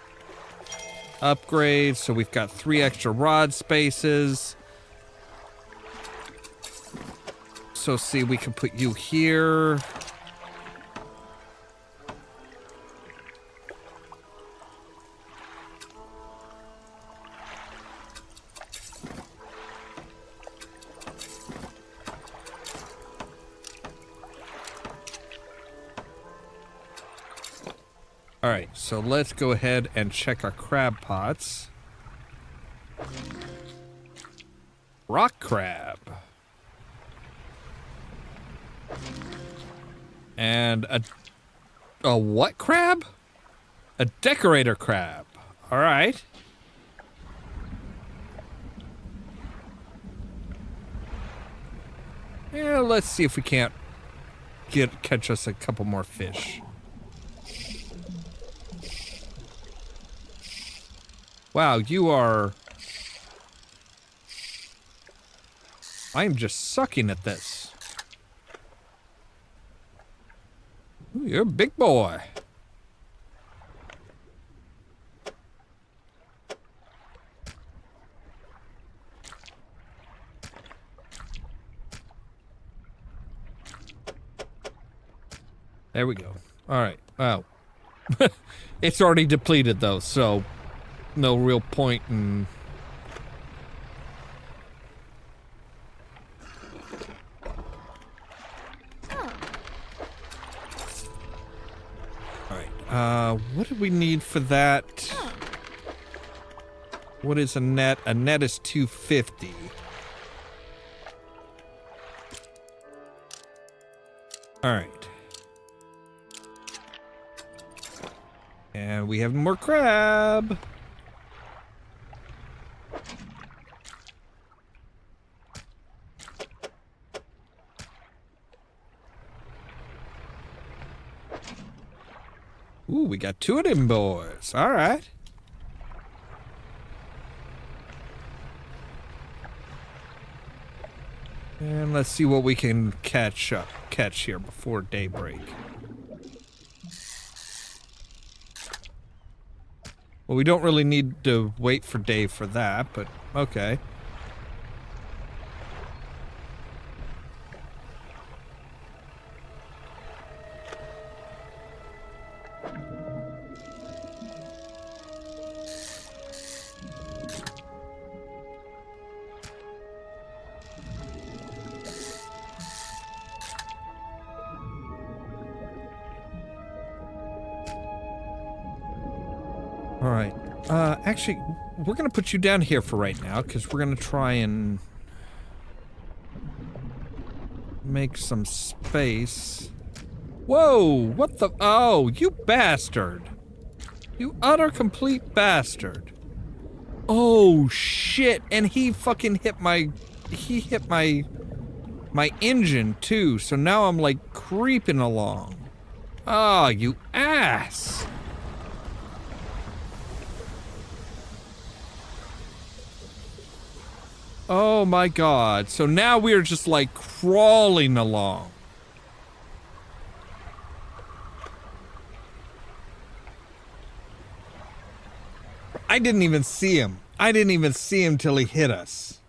Speaker 1: upgrade. So we've got 3 extra rod spaces. So see, we can put you here. Alright, so let's go ahead and check our crab pots. Rock crab. And a what crab? A decorator crab. Alright. Yeah, let's see if we can't catch us a couple more fish. Wow, you are... I am just sucking at this. Ooh, you're a big boy. There we go. All right. Wow. It's already depleted though, so no real point in. All right. What do we need for that? What is a net? A net is 250. All right. And we have more crab. Ooh, we got 2 of them boys. All right. And let's see what we can catch here before daybreak. Well, we don't really need to wait for day for that, but okay. All right. Actually, we're gonna put you down here for right now, because we're gonna try and make some space. Whoa! What the? Oh, you bastard! You utter complete bastard! Oh shit! And he fucking hit my. He hit my engine too. So now I'm like creeping along. Oh, you ass! Oh my god. So now we're just like crawling along. I didn't even see him. I didn't even see him till he hit us.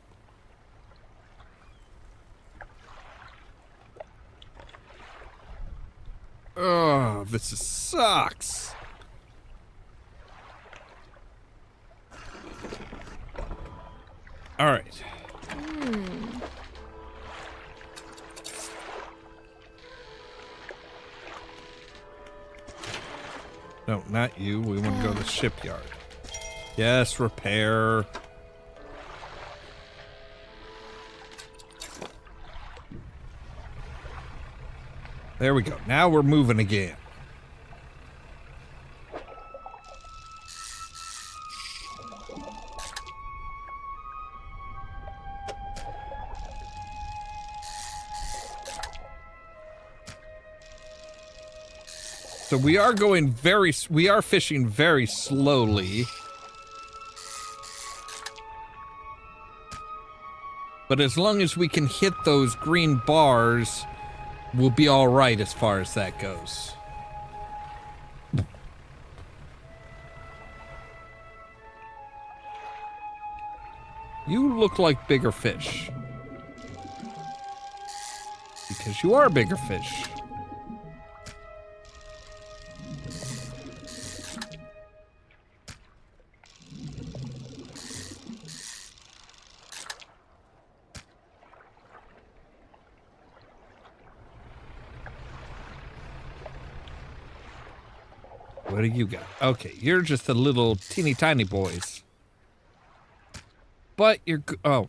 Speaker 1: Oh, this sucks. All right. No, not you. We want to go to the shipyard. Yes, repair. There we go. Now we're moving again. So we are fishing very slowly. But as long as we can hit those green bars, we'll be all right as far as that goes. You look like bigger fish. Because you are bigger fish. What do you got? Okay, you're just the little teeny tiny boys. But you're oh.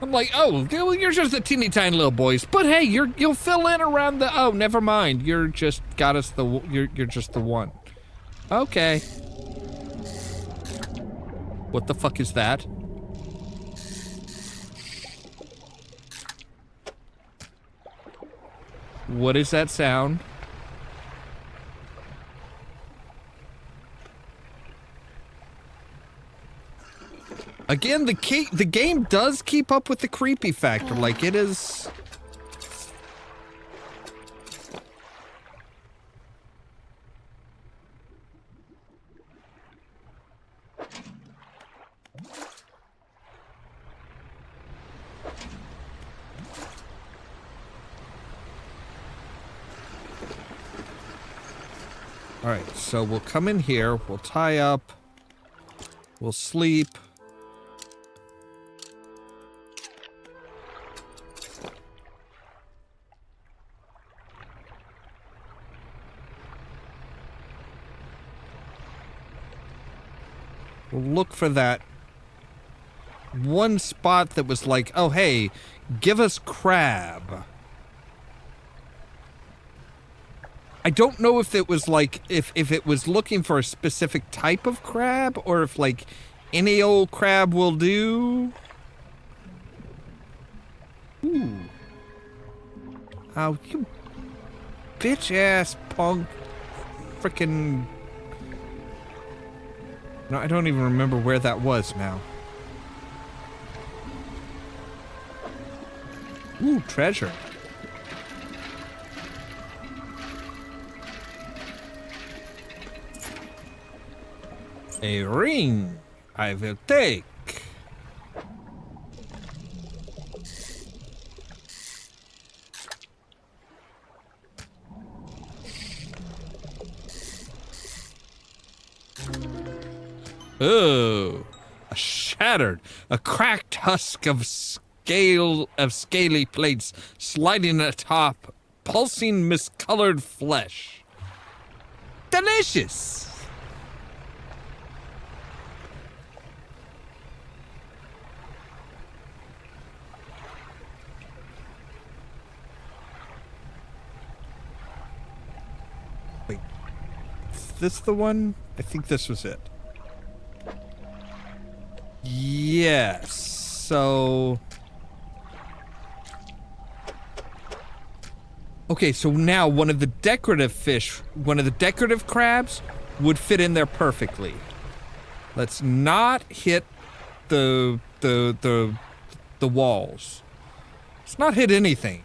Speaker 1: I'm like, oh, you're just the teeny tiny little boys. But hey, you'll fill in around the. Oh, never mind. You're just got us the. You're just the one. Okay. What the fuck is that? What is that sound? Again, the game does keep up with the creepy factor. Like, it is... All right, so we'll come in here. We'll tie up. We'll sleep. We'll look for that one spot that was like, oh, hey, give us crab. I don't know if it was like, if it was looking for a specific type of crab or if like any old crab will do. Ooh. Oh, you bitch ass punk frickin'. No, I don't even remember where that was now. Ooh, treasure. A ring I will take. Oh, a cracked husk of scaly plates sliding atop pulsing miscolored flesh. Delicious. Wait, is this the one? I think this was it. Yes, so... Okay, so now one of the decorative crabs would fit in there perfectly. Let's not hit the walls. Let's not hit anything.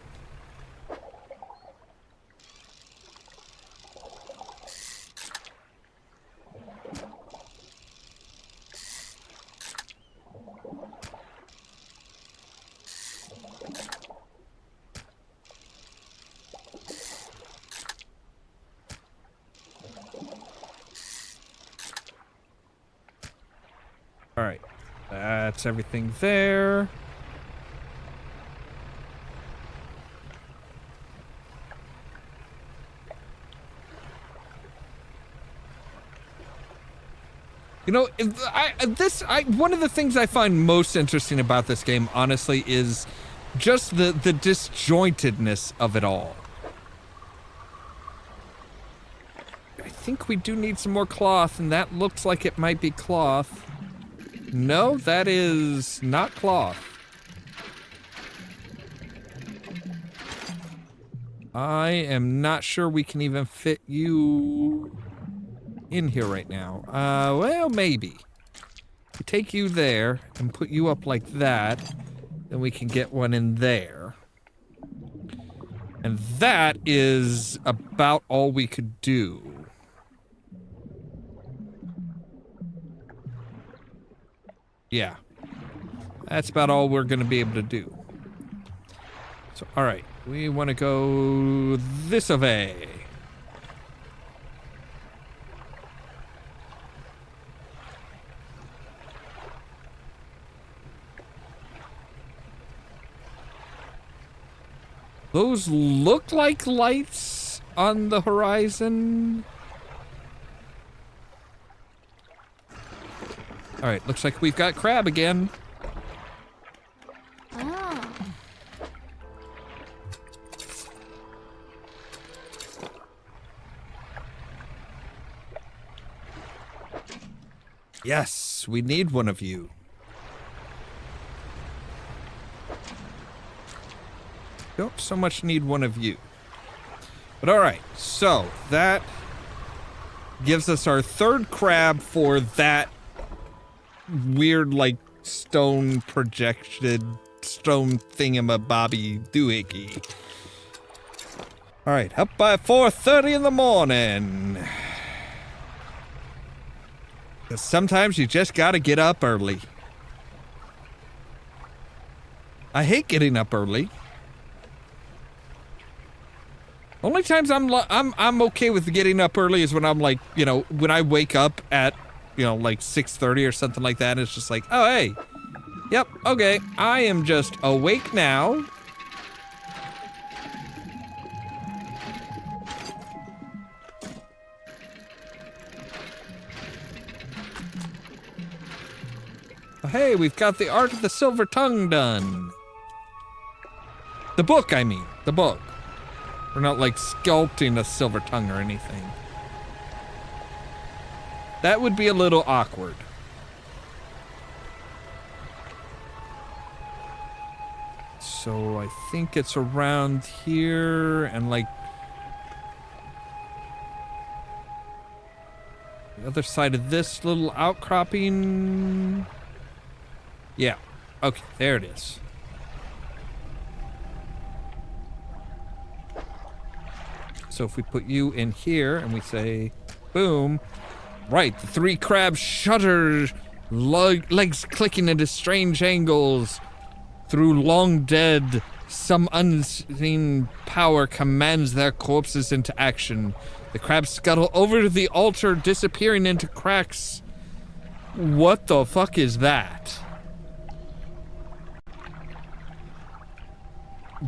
Speaker 1: All right, that's everything there. You know, one of the things I find most interesting about this game, honestly, is just the disjointedness of it all. I think we do need some more cloth, and that looks like it might be cloth. No, that is not cloth. I am not sure we can even fit you in here right now. Well, maybe. We take you there and put you up like that, then we can get one in there. And that is about all we could do. Yeah. That's about all we're going to be able to do. So, alright. We want to go this way. Those look like lights on the horizon. All right, looks like we've got crab again.
Speaker 2: Ah.
Speaker 1: Yes, we need one of you. Don't so much need one of you. But all right, so that gives us our third crab for that weird, like, stone projected stone thingamabobby doohickey. All right, up by 4:30 in the morning. 'Cause sometimes you just gotta get up early. I hate getting up early. Only times I'm okay with getting up early is when I'm like, you know, when I wake up at, you know, like 6:30 or something like that. And it's just like, oh, hey. Yep, okay. I am just awake now. Hey, we've got the Art of the Silver Tongue done. The book, I mean. The book. We're not, like, sculpting a silver tongue or anything. That would be a little awkward. So I think it's around here and, like, the other side of this little outcropping. Yeah. Okay, there it is. So if we put you in here and we say, boom. Right, the three crabs shudder, legs clicking into strange angles. Through long dead, some unseen power commands their corpses into action. The crabs scuttle over to the altar, disappearing into cracks. What the fuck is that?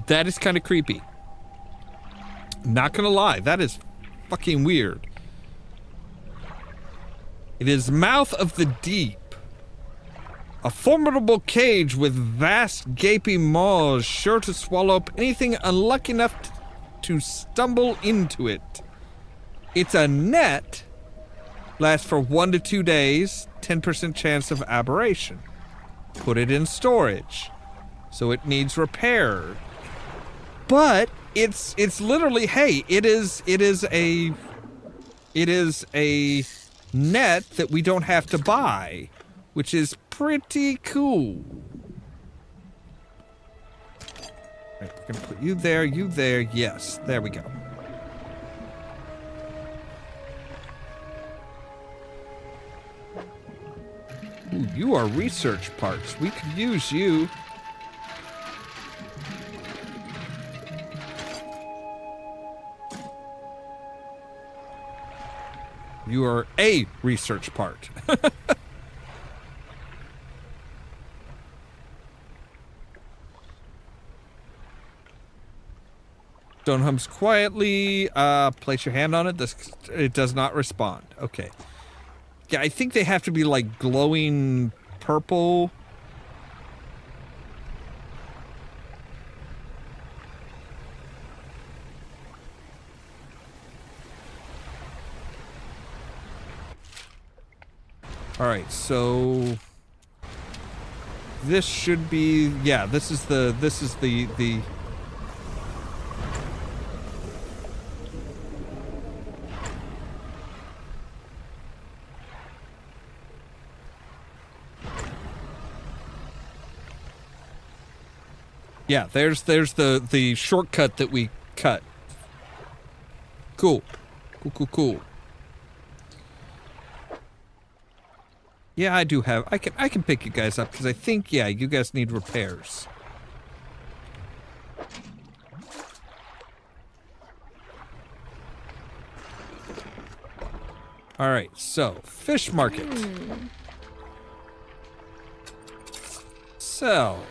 Speaker 1: That is kind of creepy. Not gonna lie, that is fucking weird. It is Mouth of the Deep. A formidable cage with vast gaping maws, sure to swallow up anything unlucky enough to stumble into it. It's a net. Lasts for 1 to 2 days, 10% chance of aberration. Put it in storage. So it needs repair. But it's literally, hey, it is a net that we don't have to buy, which is pretty cool. Right, we're gonna put you there, yes, there we go. Ooh, you are research parts. We could use you. You are a research part. Stone hums quietly. Place your hand on it. It does not respond. Okay. Yeah, I think they have to be like glowing purple. All right, so this should be, yeah, this is the yeah, there's the shortcut that we cut. Cool. Cool. Yeah, I do have. I can pick you guys up because I think, yeah, you guys need repairs. All right, so fish market. Sell.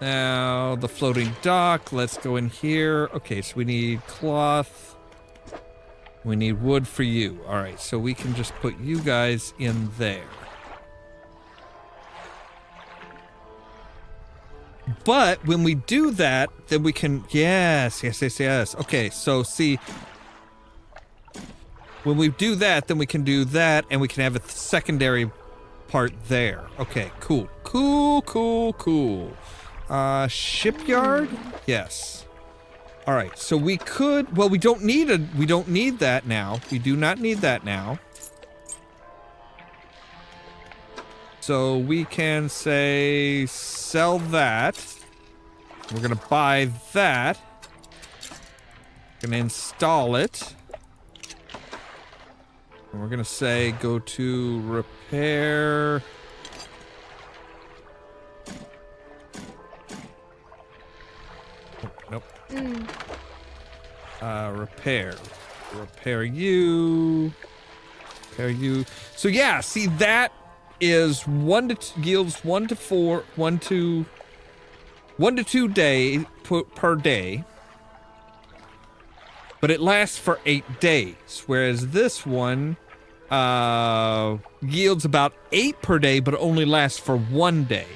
Speaker 1: Now the floating dock. Let's go in here. Okay, so we need cloth. We need wood for you. All right, so we can just put you guys in there. But when we do that, then we can, yes. Okay, so see, when we do that, then we can do that, and we can have a secondary part there. Okay, cool. Shipyard? Yes. All right, so we could, well, we don't need that now. We do not need that now. So we can say, sell that. We're gonna buy that. Gonna install it. And we're gonna say, go to repair. Oh, nope. Repair. Repair you. Repair you. So yeah, see that is yields 1 to 4, 1 to 2 day per day. But it lasts for 8 days, whereas this one yields about 8 per day, but only lasts for 1 day.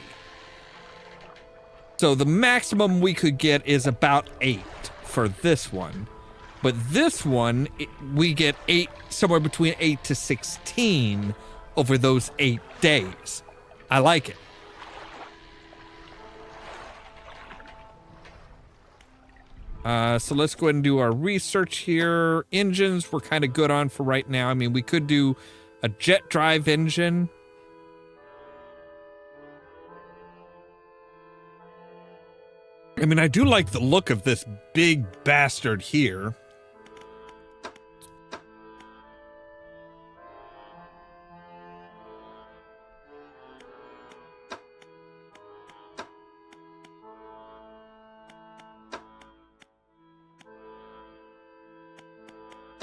Speaker 1: So the maximum we could get is about 8 for this one. But this one, we get 8, somewhere between 8 to 16 over those 8 days. I like it. So let's go ahead and do our research here. Engines we're kind of good on for right now. I mean, we could do a jet drive engine. I mean, I do like the look of this big bastard here.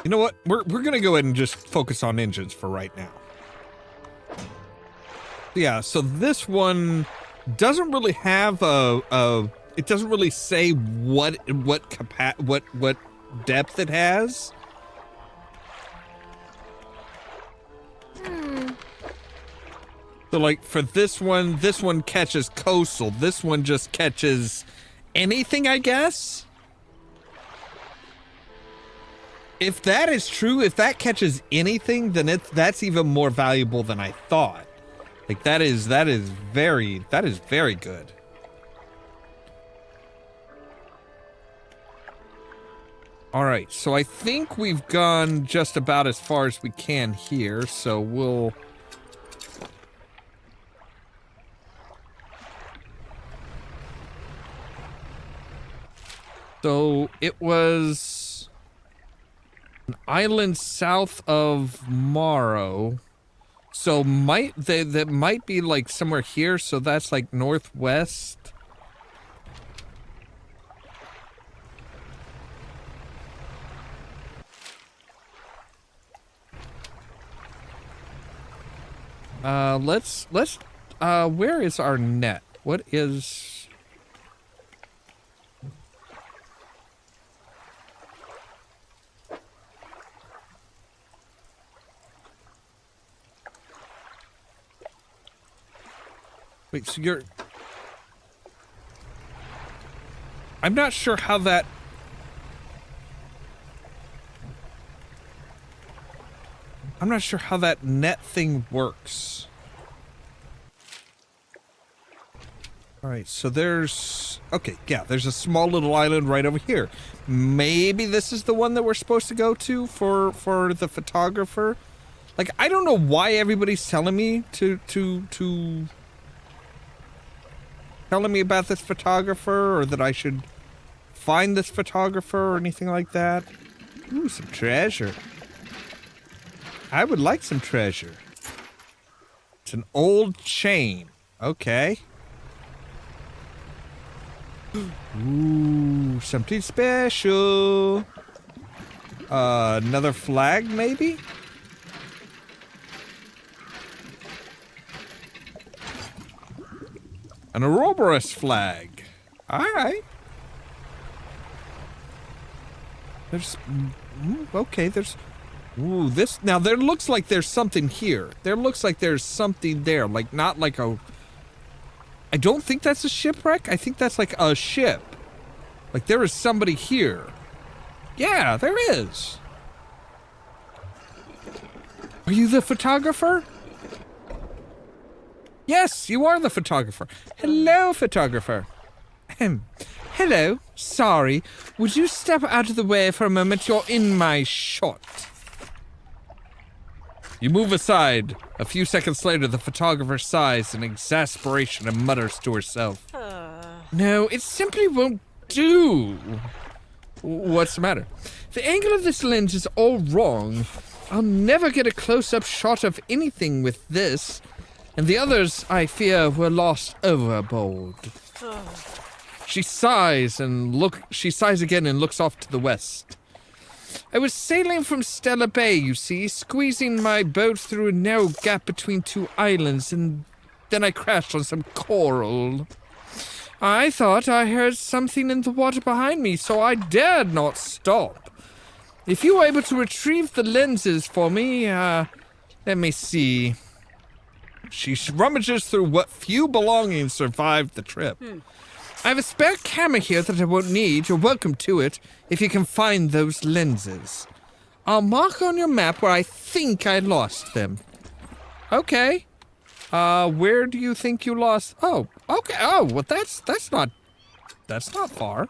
Speaker 1: You know what? We're gonna go ahead and just focus on engines for right now. Yeah, so this one doesn't really have it doesn't really say what depth it has. So like for this one catches coastal. This one just catches anything, I guess. If that is true, if that catches anything, then that's even more valuable than I thought. Like that is very good. All right, so I think we've gone just about as far as we can here, so we'll So it was an island south of Morrow. So that might be like somewhere here, so that's like northwest. Let's where is our net? What is Wait, so you're... I'm not sure how that... I'm not sure how that net thing works. Alright, so there's... Okay, yeah, there's a small little island right over here. Maybe this is the one that we're supposed to go to for the photographer? Like, I don't know why everybody's telling me telling me about this photographer, or that I should find this photographer or anything like that. Ooh, some treasure. I would like some treasure. It's an old chain. Okay. Ooh, something special. Another flag, maybe? An Ouroboros flag. Alright. There's... okay, there's... Ooh, this... Now, there looks like there's something here. There looks like there's something there. Like, not like a... I don't think that's a shipwreck. I think that's like a ship. Like, there is somebody here. Yeah, there is. Are you the photographer? Yes, you are the photographer. Hello, photographer. Hello. Sorry. Would you step out of the way for a moment? You're in my shot. You move aside. A few seconds later, the photographer sighs in exasperation and mutters to herself. No, it simply won't do. What's the matter? The angle of this lens is all wrong. I'll never get a close-up shot of anything with this. And the others, I fear, were lost overboard. She sighs again and looks off to the west. I was sailing from Stella Bay, you see, squeezing my boat through a narrow gap between two islands, and then I crashed on some coral. I thought I heard something in the water behind me, so I dared not stop. If you were able to retrieve the lenses for me, let me see. She rummages through what few belongings survived the trip. I have a spare camera here that I won't need. You're welcome to it, if you can find those lenses. I'll mark on your map where I think I lost them. Okay. Where do you think you lost? Oh, okay. Oh, well, that's not far.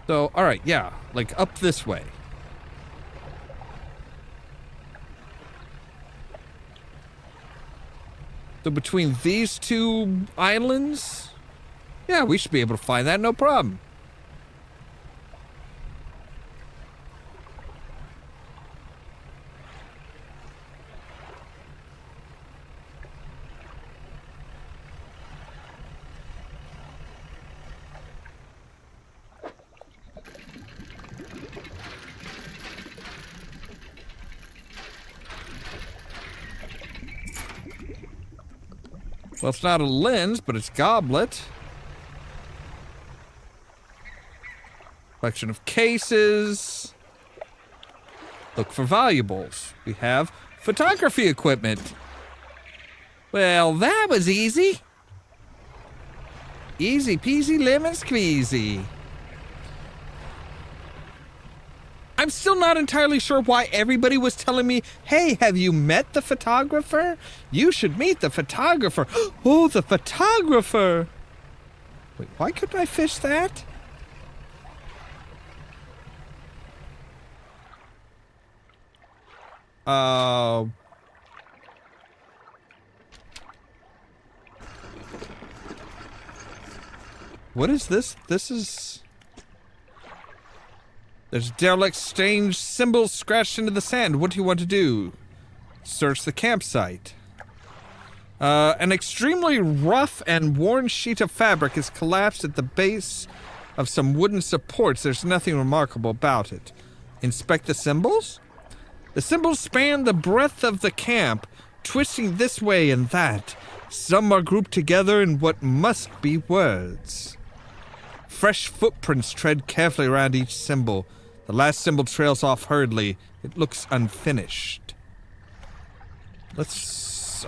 Speaker 1: So, all right, yeah, like up this way. So between these two islands, yeah, we should be able to find that, no problem. Well, it's not a lens, but it's goblet. Collection of cases. Look for valuables. We have photography equipment. Well, that was easy. Easy peasy lemon squeezy. I'm still not entirely sure why everybody was telling me, hey, have you met the photographer? You should meet the photographer. Oh, the photographer. Wait, why couldn't I fish that? What is this? This is... There's derelict strange symbols scratched into the sand. What do you want to do? Search the campsite. An extremely rough and worn sheet of fabric is collapsed at the base of some wooden supports. There's nothing remarkable about it. Inspect the symbols? The symbols span the breadth of the camp, twisting this way and that. Some are grouped together in what must be words. Fresh footprints tread carefully around each symbol. The last symbol trails off hurriedly. It looks unfinished. Let's,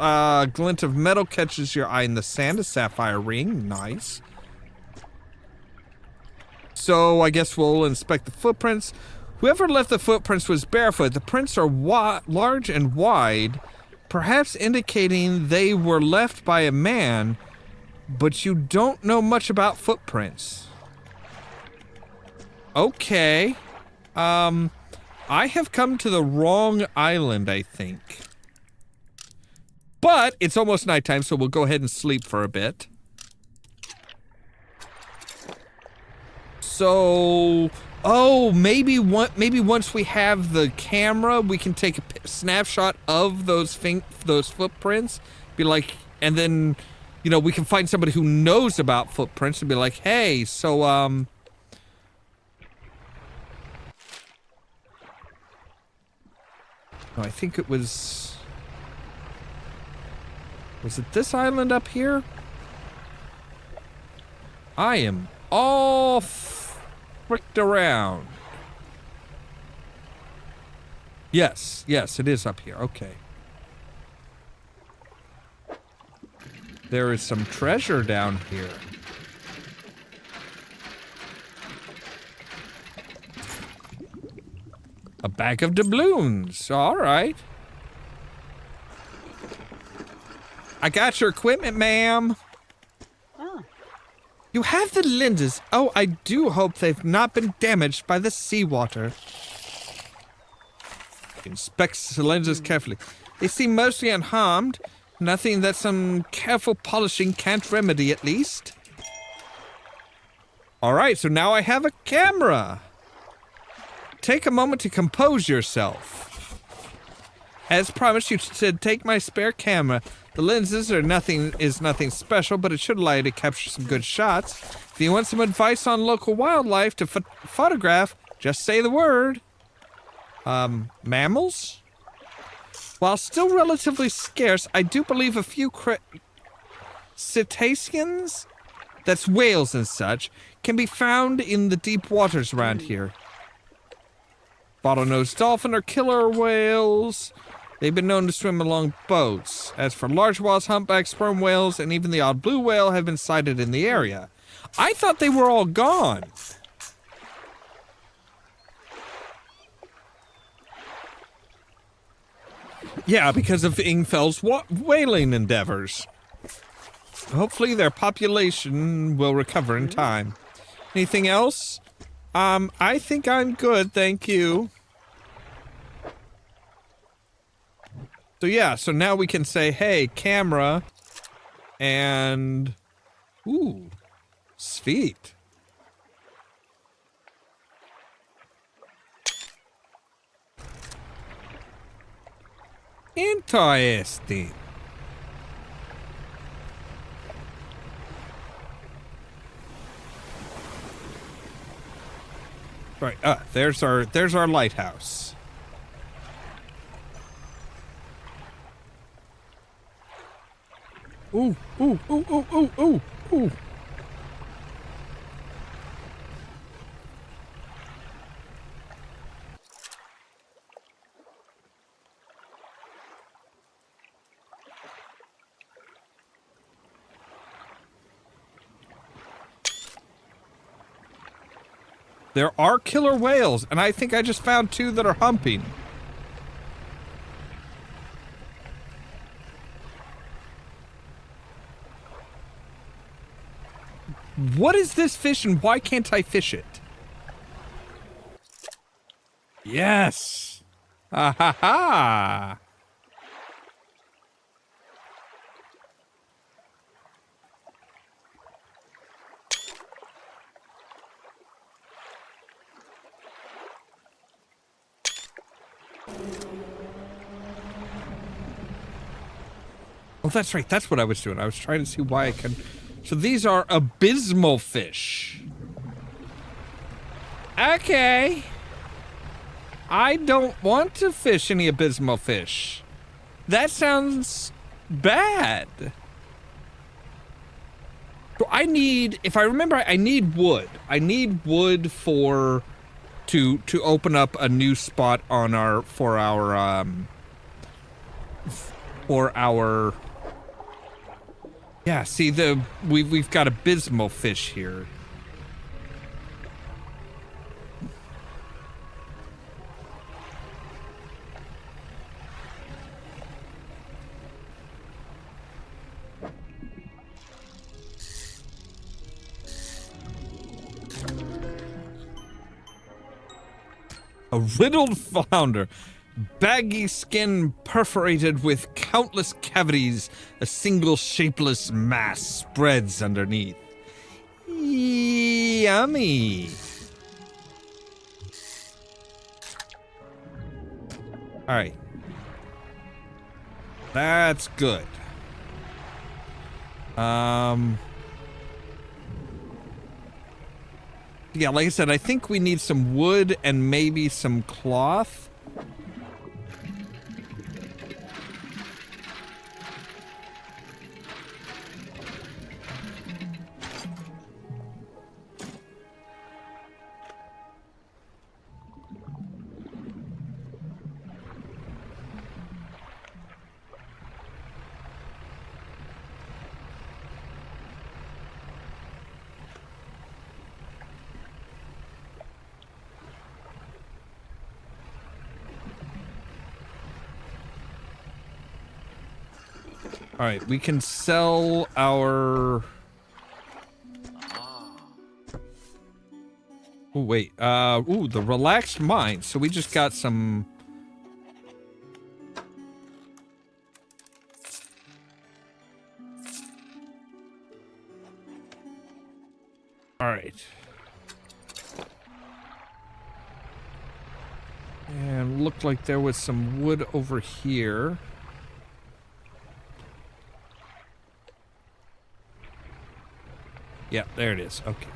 Speaker 1: glint of metal catches your eye in the sand. A sapphire ring. Nice. So, I guess we'll inspect the footprints. Whoever left the footprints was barefoot. The prints are large and wide, perhaps indicating they were left by a man, but you don't know much about footprints. Okay. I have come to the wrong island, I think. But it's almost nighttime, so we'll go ahead and sleep for a bit. So, oh, maybe once we have the camera, we can take a snapshot of those footprints. Be like, and then, you know, we can find somebody who knows about footprints and be like, hey, so, I think it was it this island up here? I am all fricked around. Yes, it is up here. Okay. There is some treasure down here. A bag of doubloons. All right. I got your equipment, ma'am.
Speaker 3: Oh.
Speaker 1: You have the lenses. Oh, I do hope they've not been damaged by the seawater. Inspects the lenses carefully. They seem mostly unharmed. Nothing that some careful polishing can't remedy, at least. All right, so now I have a camera. Take a moment to compose yourself. As promised, you should take my spare camera. The lenses are nothing special, but it should allow you to capture some good shots. If you want some advice on local wildlife to photograph, just say the word. Mammals? While still relatively scarce, I do believe a few cetaceans, that's whales and such, can be found in the deep waters around here. Bottlenose dolphin are killer whales. They've been known to swim along boats. As for large whales, humpback, sperm whales, and even the odd blue whale have been sighted in the area. I thought they were all gone. Yeah, because of Ingfel's whaling endeavors. Hopefully their population will recover in time. Anything else? I think I'm good, thank you. So yeah, so now we can say, hey, camera, and... Ooh, sweet. Interesting. Right, there's our lighthouse. Ooh, ooh, ooh, ooh, ooh, ooh, ooh. There are killer whales, and I think I just found 2 that are humping. What is this fish, and why can't I fish it? Yes! Ah ha ha! Oh, that's right. That's what I was doing. I was trying to see why I can... So these are abysmal fish. Okay. I don't want to fish any abysmal fish. That sounds bad. So I need, if I remember, I need wood. I need wood for... to open up a new spot on our... for our... Yeah, see, we've got abysmal fish here. A riddled flounder. Baggy skin perforated with countless cavities, a single shapeless mass spreads underneath. Yummy. All right. That's good. Yeah, like I said, I think we need some wood and maybe some cloth. All right, we can sell our... Oh, wait. Ooh, the relaxed mind. So we just got some... All right. And looked like there was some wood over here. Yeah, there it is. Okay.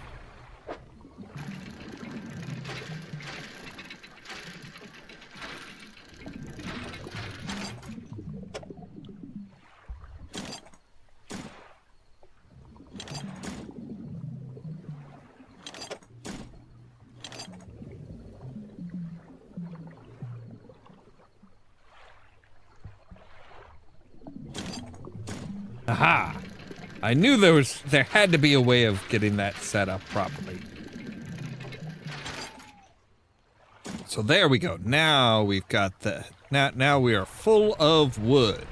Speaker 1: Aha! I knew there had to be a way of getting that set up properly. So there we go. Now we've got the now we are full of wood.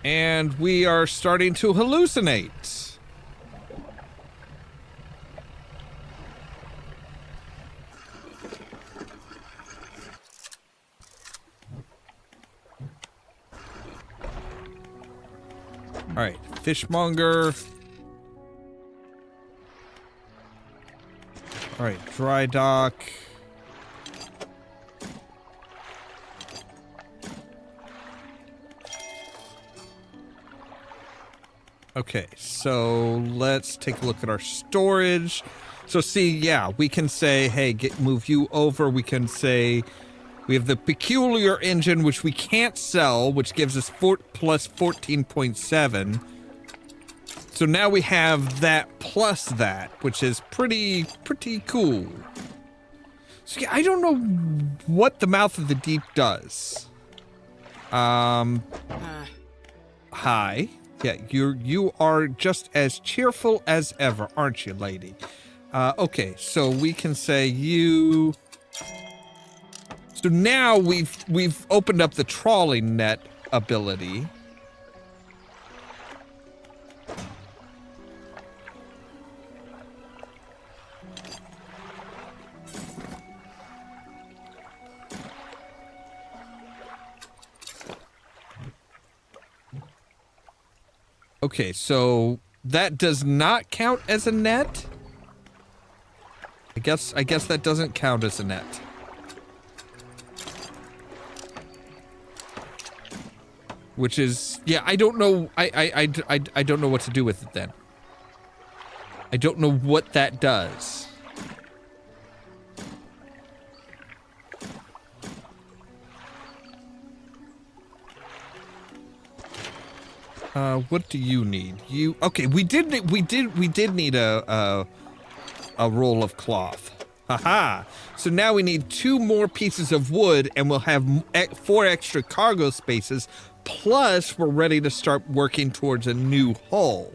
Speaker 1: And we are starting to hallucinate. All right, fishmonger. All right, dry dock. Okay, so let's take a look at our storage. So see, yeah, we can say, hey, move you over. We can say we have the peculiar engine, which we can't sell, which gives us plus 14.7. So now we have that plus that, which is pretty cool. So yeah, I don't know what the Mouth of the Deep does. Hi. Yeah, you are just as cheerful as ever, aren't you, lady? Okay, so we can say you. So now we've opened up the trawling net ability. Okay, so that does not count as a net? I guess that doesn't count as a net. Which is, yeah, I don't know, I don't know what to do with it then. I don't know what that does. What do you need? Okay, we did need a roll of cloth. Haha. So now we need 2 more pieces of wood and we'll have 4 extra cargo spaces. Plus, we're ready to start working towards a new hull.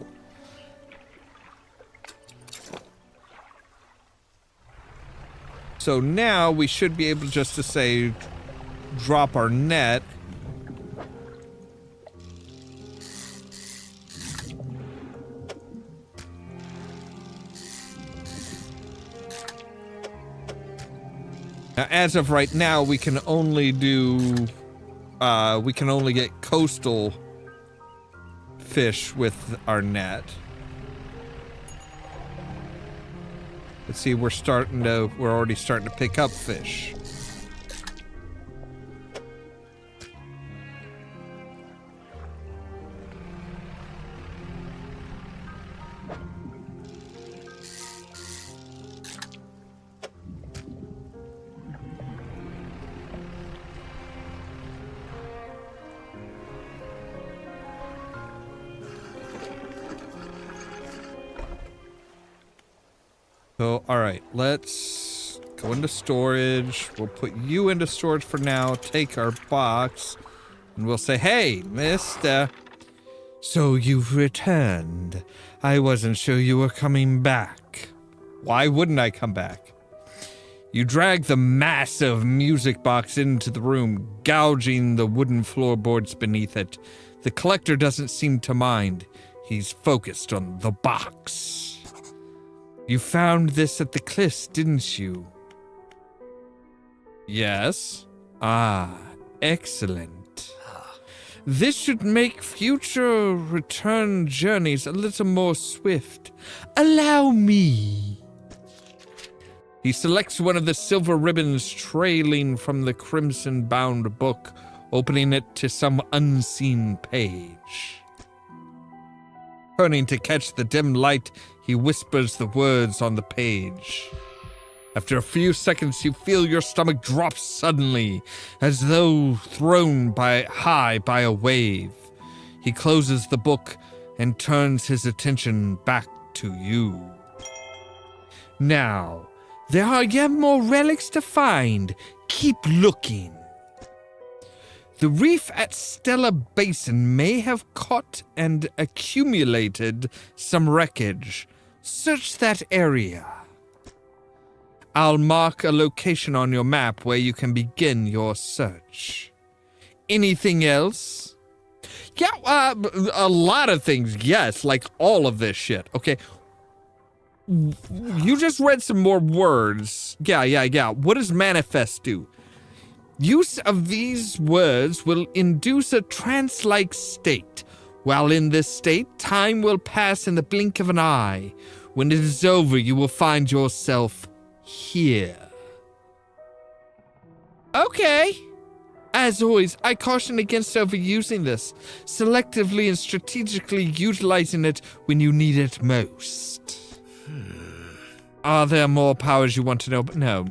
Speaker 1: So now we should be able just to say, drop our net. Now, as of right now, we can only do, we can only get coastal fish with our net. Let's see, we're already starting to pick up fish. So, alright, let's go into storage. We'll put you into storage for now, take our box, and we'll say, hey, mister. So you've returned. I wasn't sure you were coming back. Why wouldn't I come back? You dragged the massive music box into the room, gouging the wooden floorboards beneath it. The collector doesn't seem to mind. He's focused on the box. You found this at the cliffs, didn't you? Yes. Ah, excellent. This should make future return journeys a little more swift. Allow me. He selects one of the silver ribbons trailing from the crimson-bound book, opening it to some unseen page. Turning to catch the dim light, he whispers the words on the page. After a few seconds, you feel your stomach drop suddenly, as though thrown high by a wave. He closes the book and turns his attention back to you. Now, there are yet more relics to find. Keep looking. The reef at Stella Basin may have caught and accumulated some wreckage. Search that area. I'll mark a location on your map where you can begin your search. Anything else? Yeah, a lot of things, yes, like all of this shit, okay? You just read some more words. Yeah. What does manifest do? Use of these words will induce a trance-like state. While in this state, time will pass in the blink of an eye. When it is over, you will find yourself here. Okay. As always, I caution against overusing this, selectively and strategically utilizing it when you need it most. Are there more powers you want to know? No.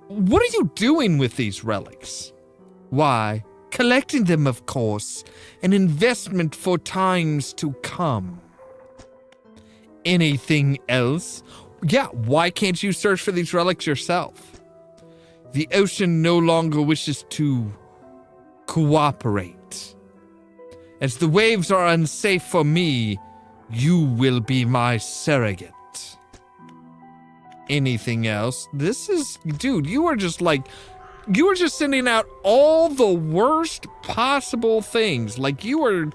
Speaker 1: What are you doing with these relics? Why, collecting them, of course. An investment for times to come. Anything else? Yeah, why can't you search for these relics yourself? The ocean no longer wishes to cooperate. As the waves are unsafe for me, you will be my surrogate. Anything else? This is, dude, you are just sending out all the worst possible things. Like you are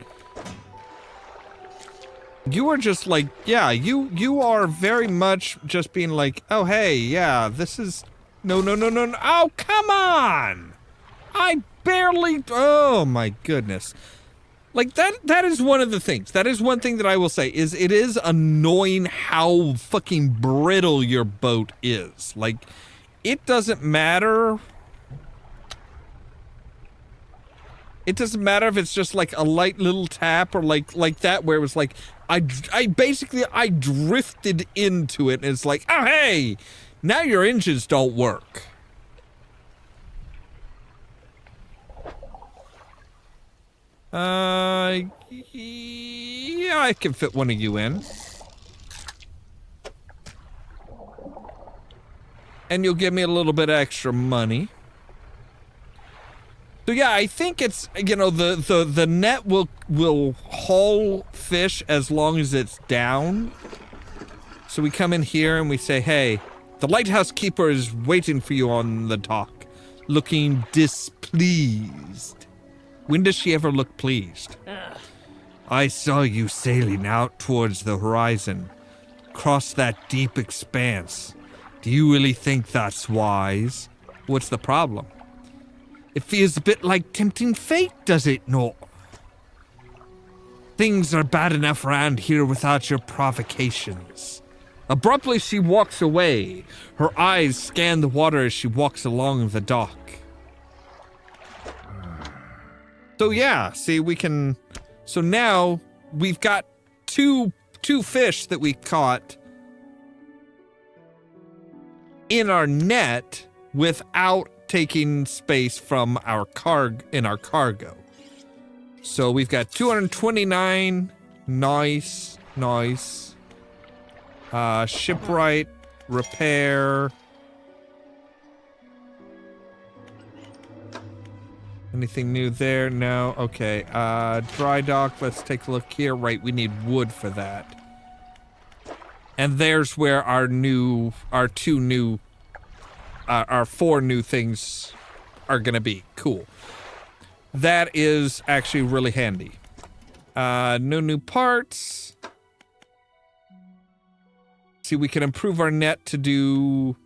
Speaker 1: just like, yeah, you are very much just being like, oh, hey, yeah, this is, no. Oh, come on. I barely, oh my goodness. Like that is one of the things. That is one thing that I will say is it is annoying how fucking brittle your boat is. Like it doesn't matter. It doesn't matter if it's just like a light little tap or like that where it was like I drifted into it and it's like, oh hey, now your engines don't work. Yeah, I can fit one of you in. And you'll give me a little bit extra money. So yeah, I think it's, you know, the net will haul fish as long as it's down. So we come in here and we say, hey, the lighthouse keeper is waiting for you on the dock, looking displeased. When does she ever look pleased? I saw you sailing out towards the horizon, across that deep expanse. Do you really think that's wise? What's the problem? It feels a bit like tempting fate, does it not? Things are bad enough around here without your provocations. Abruptly, she walks away. Her eyes scan the water as she walks along the dock. So yeah, see, we can, so now we've got two fish that we caught in our net without taking space from our cargo. So we've got 229, nice. Shipwright, repair. Anything new there? No. Okay. Dry dock. Let's take a look here. Right, we need wood for that. And there's where our four new things are gonna be. Cool. That is actually really handy. No new parts. See, we can improve our net to do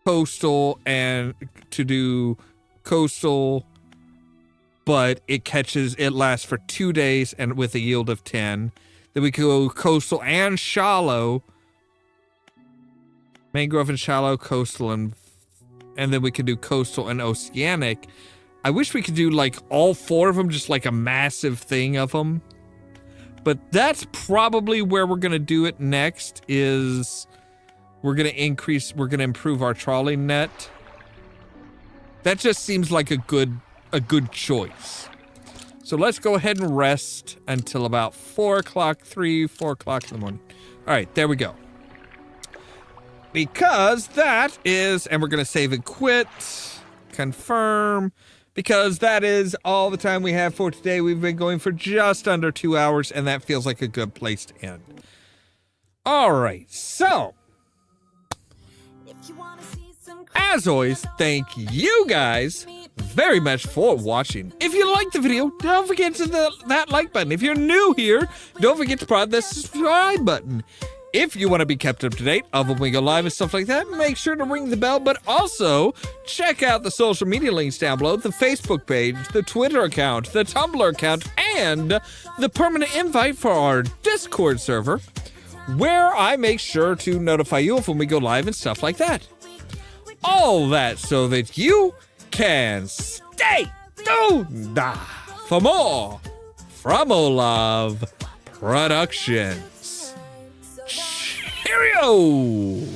Speaker 1: coastal and to do coastal, but it lasts for 2 days and with a yield of 10. Then we can go coastal and shallow. Mangrove and shallow, coastal and and then we can do coastal and oceanic. I wish we could do like all 4 of them, just like a massive thing of them. But that's probably where we're going to do it next is we're going to improve our trolley net. That just seems like a good choice. So let's go ahead and rest until about 4 o'clock in the morning. All right, there we go. Because that is, and we're going to save and quit, confirm, because that is all the time we have for today. We've been going for just under 2 hours, and that feels like a good place to end. All right, so as always, thank you guys very much for watching. If you liked the video, don't forget to hit that like button. If you're new here, don't forget to press the subscribe button. If you want to be kept up to date of when we go live and stuff like that, make sure to ring the bell, but also check out the social media links down below, the Facebook page, the Twitter account, the Tumblr account, and the permanent invite for our Discord server, where I make sure to notify you of when we go live and stuff like that. All that so that you can stay tuned for more from Ollamh Productions. Cheerio!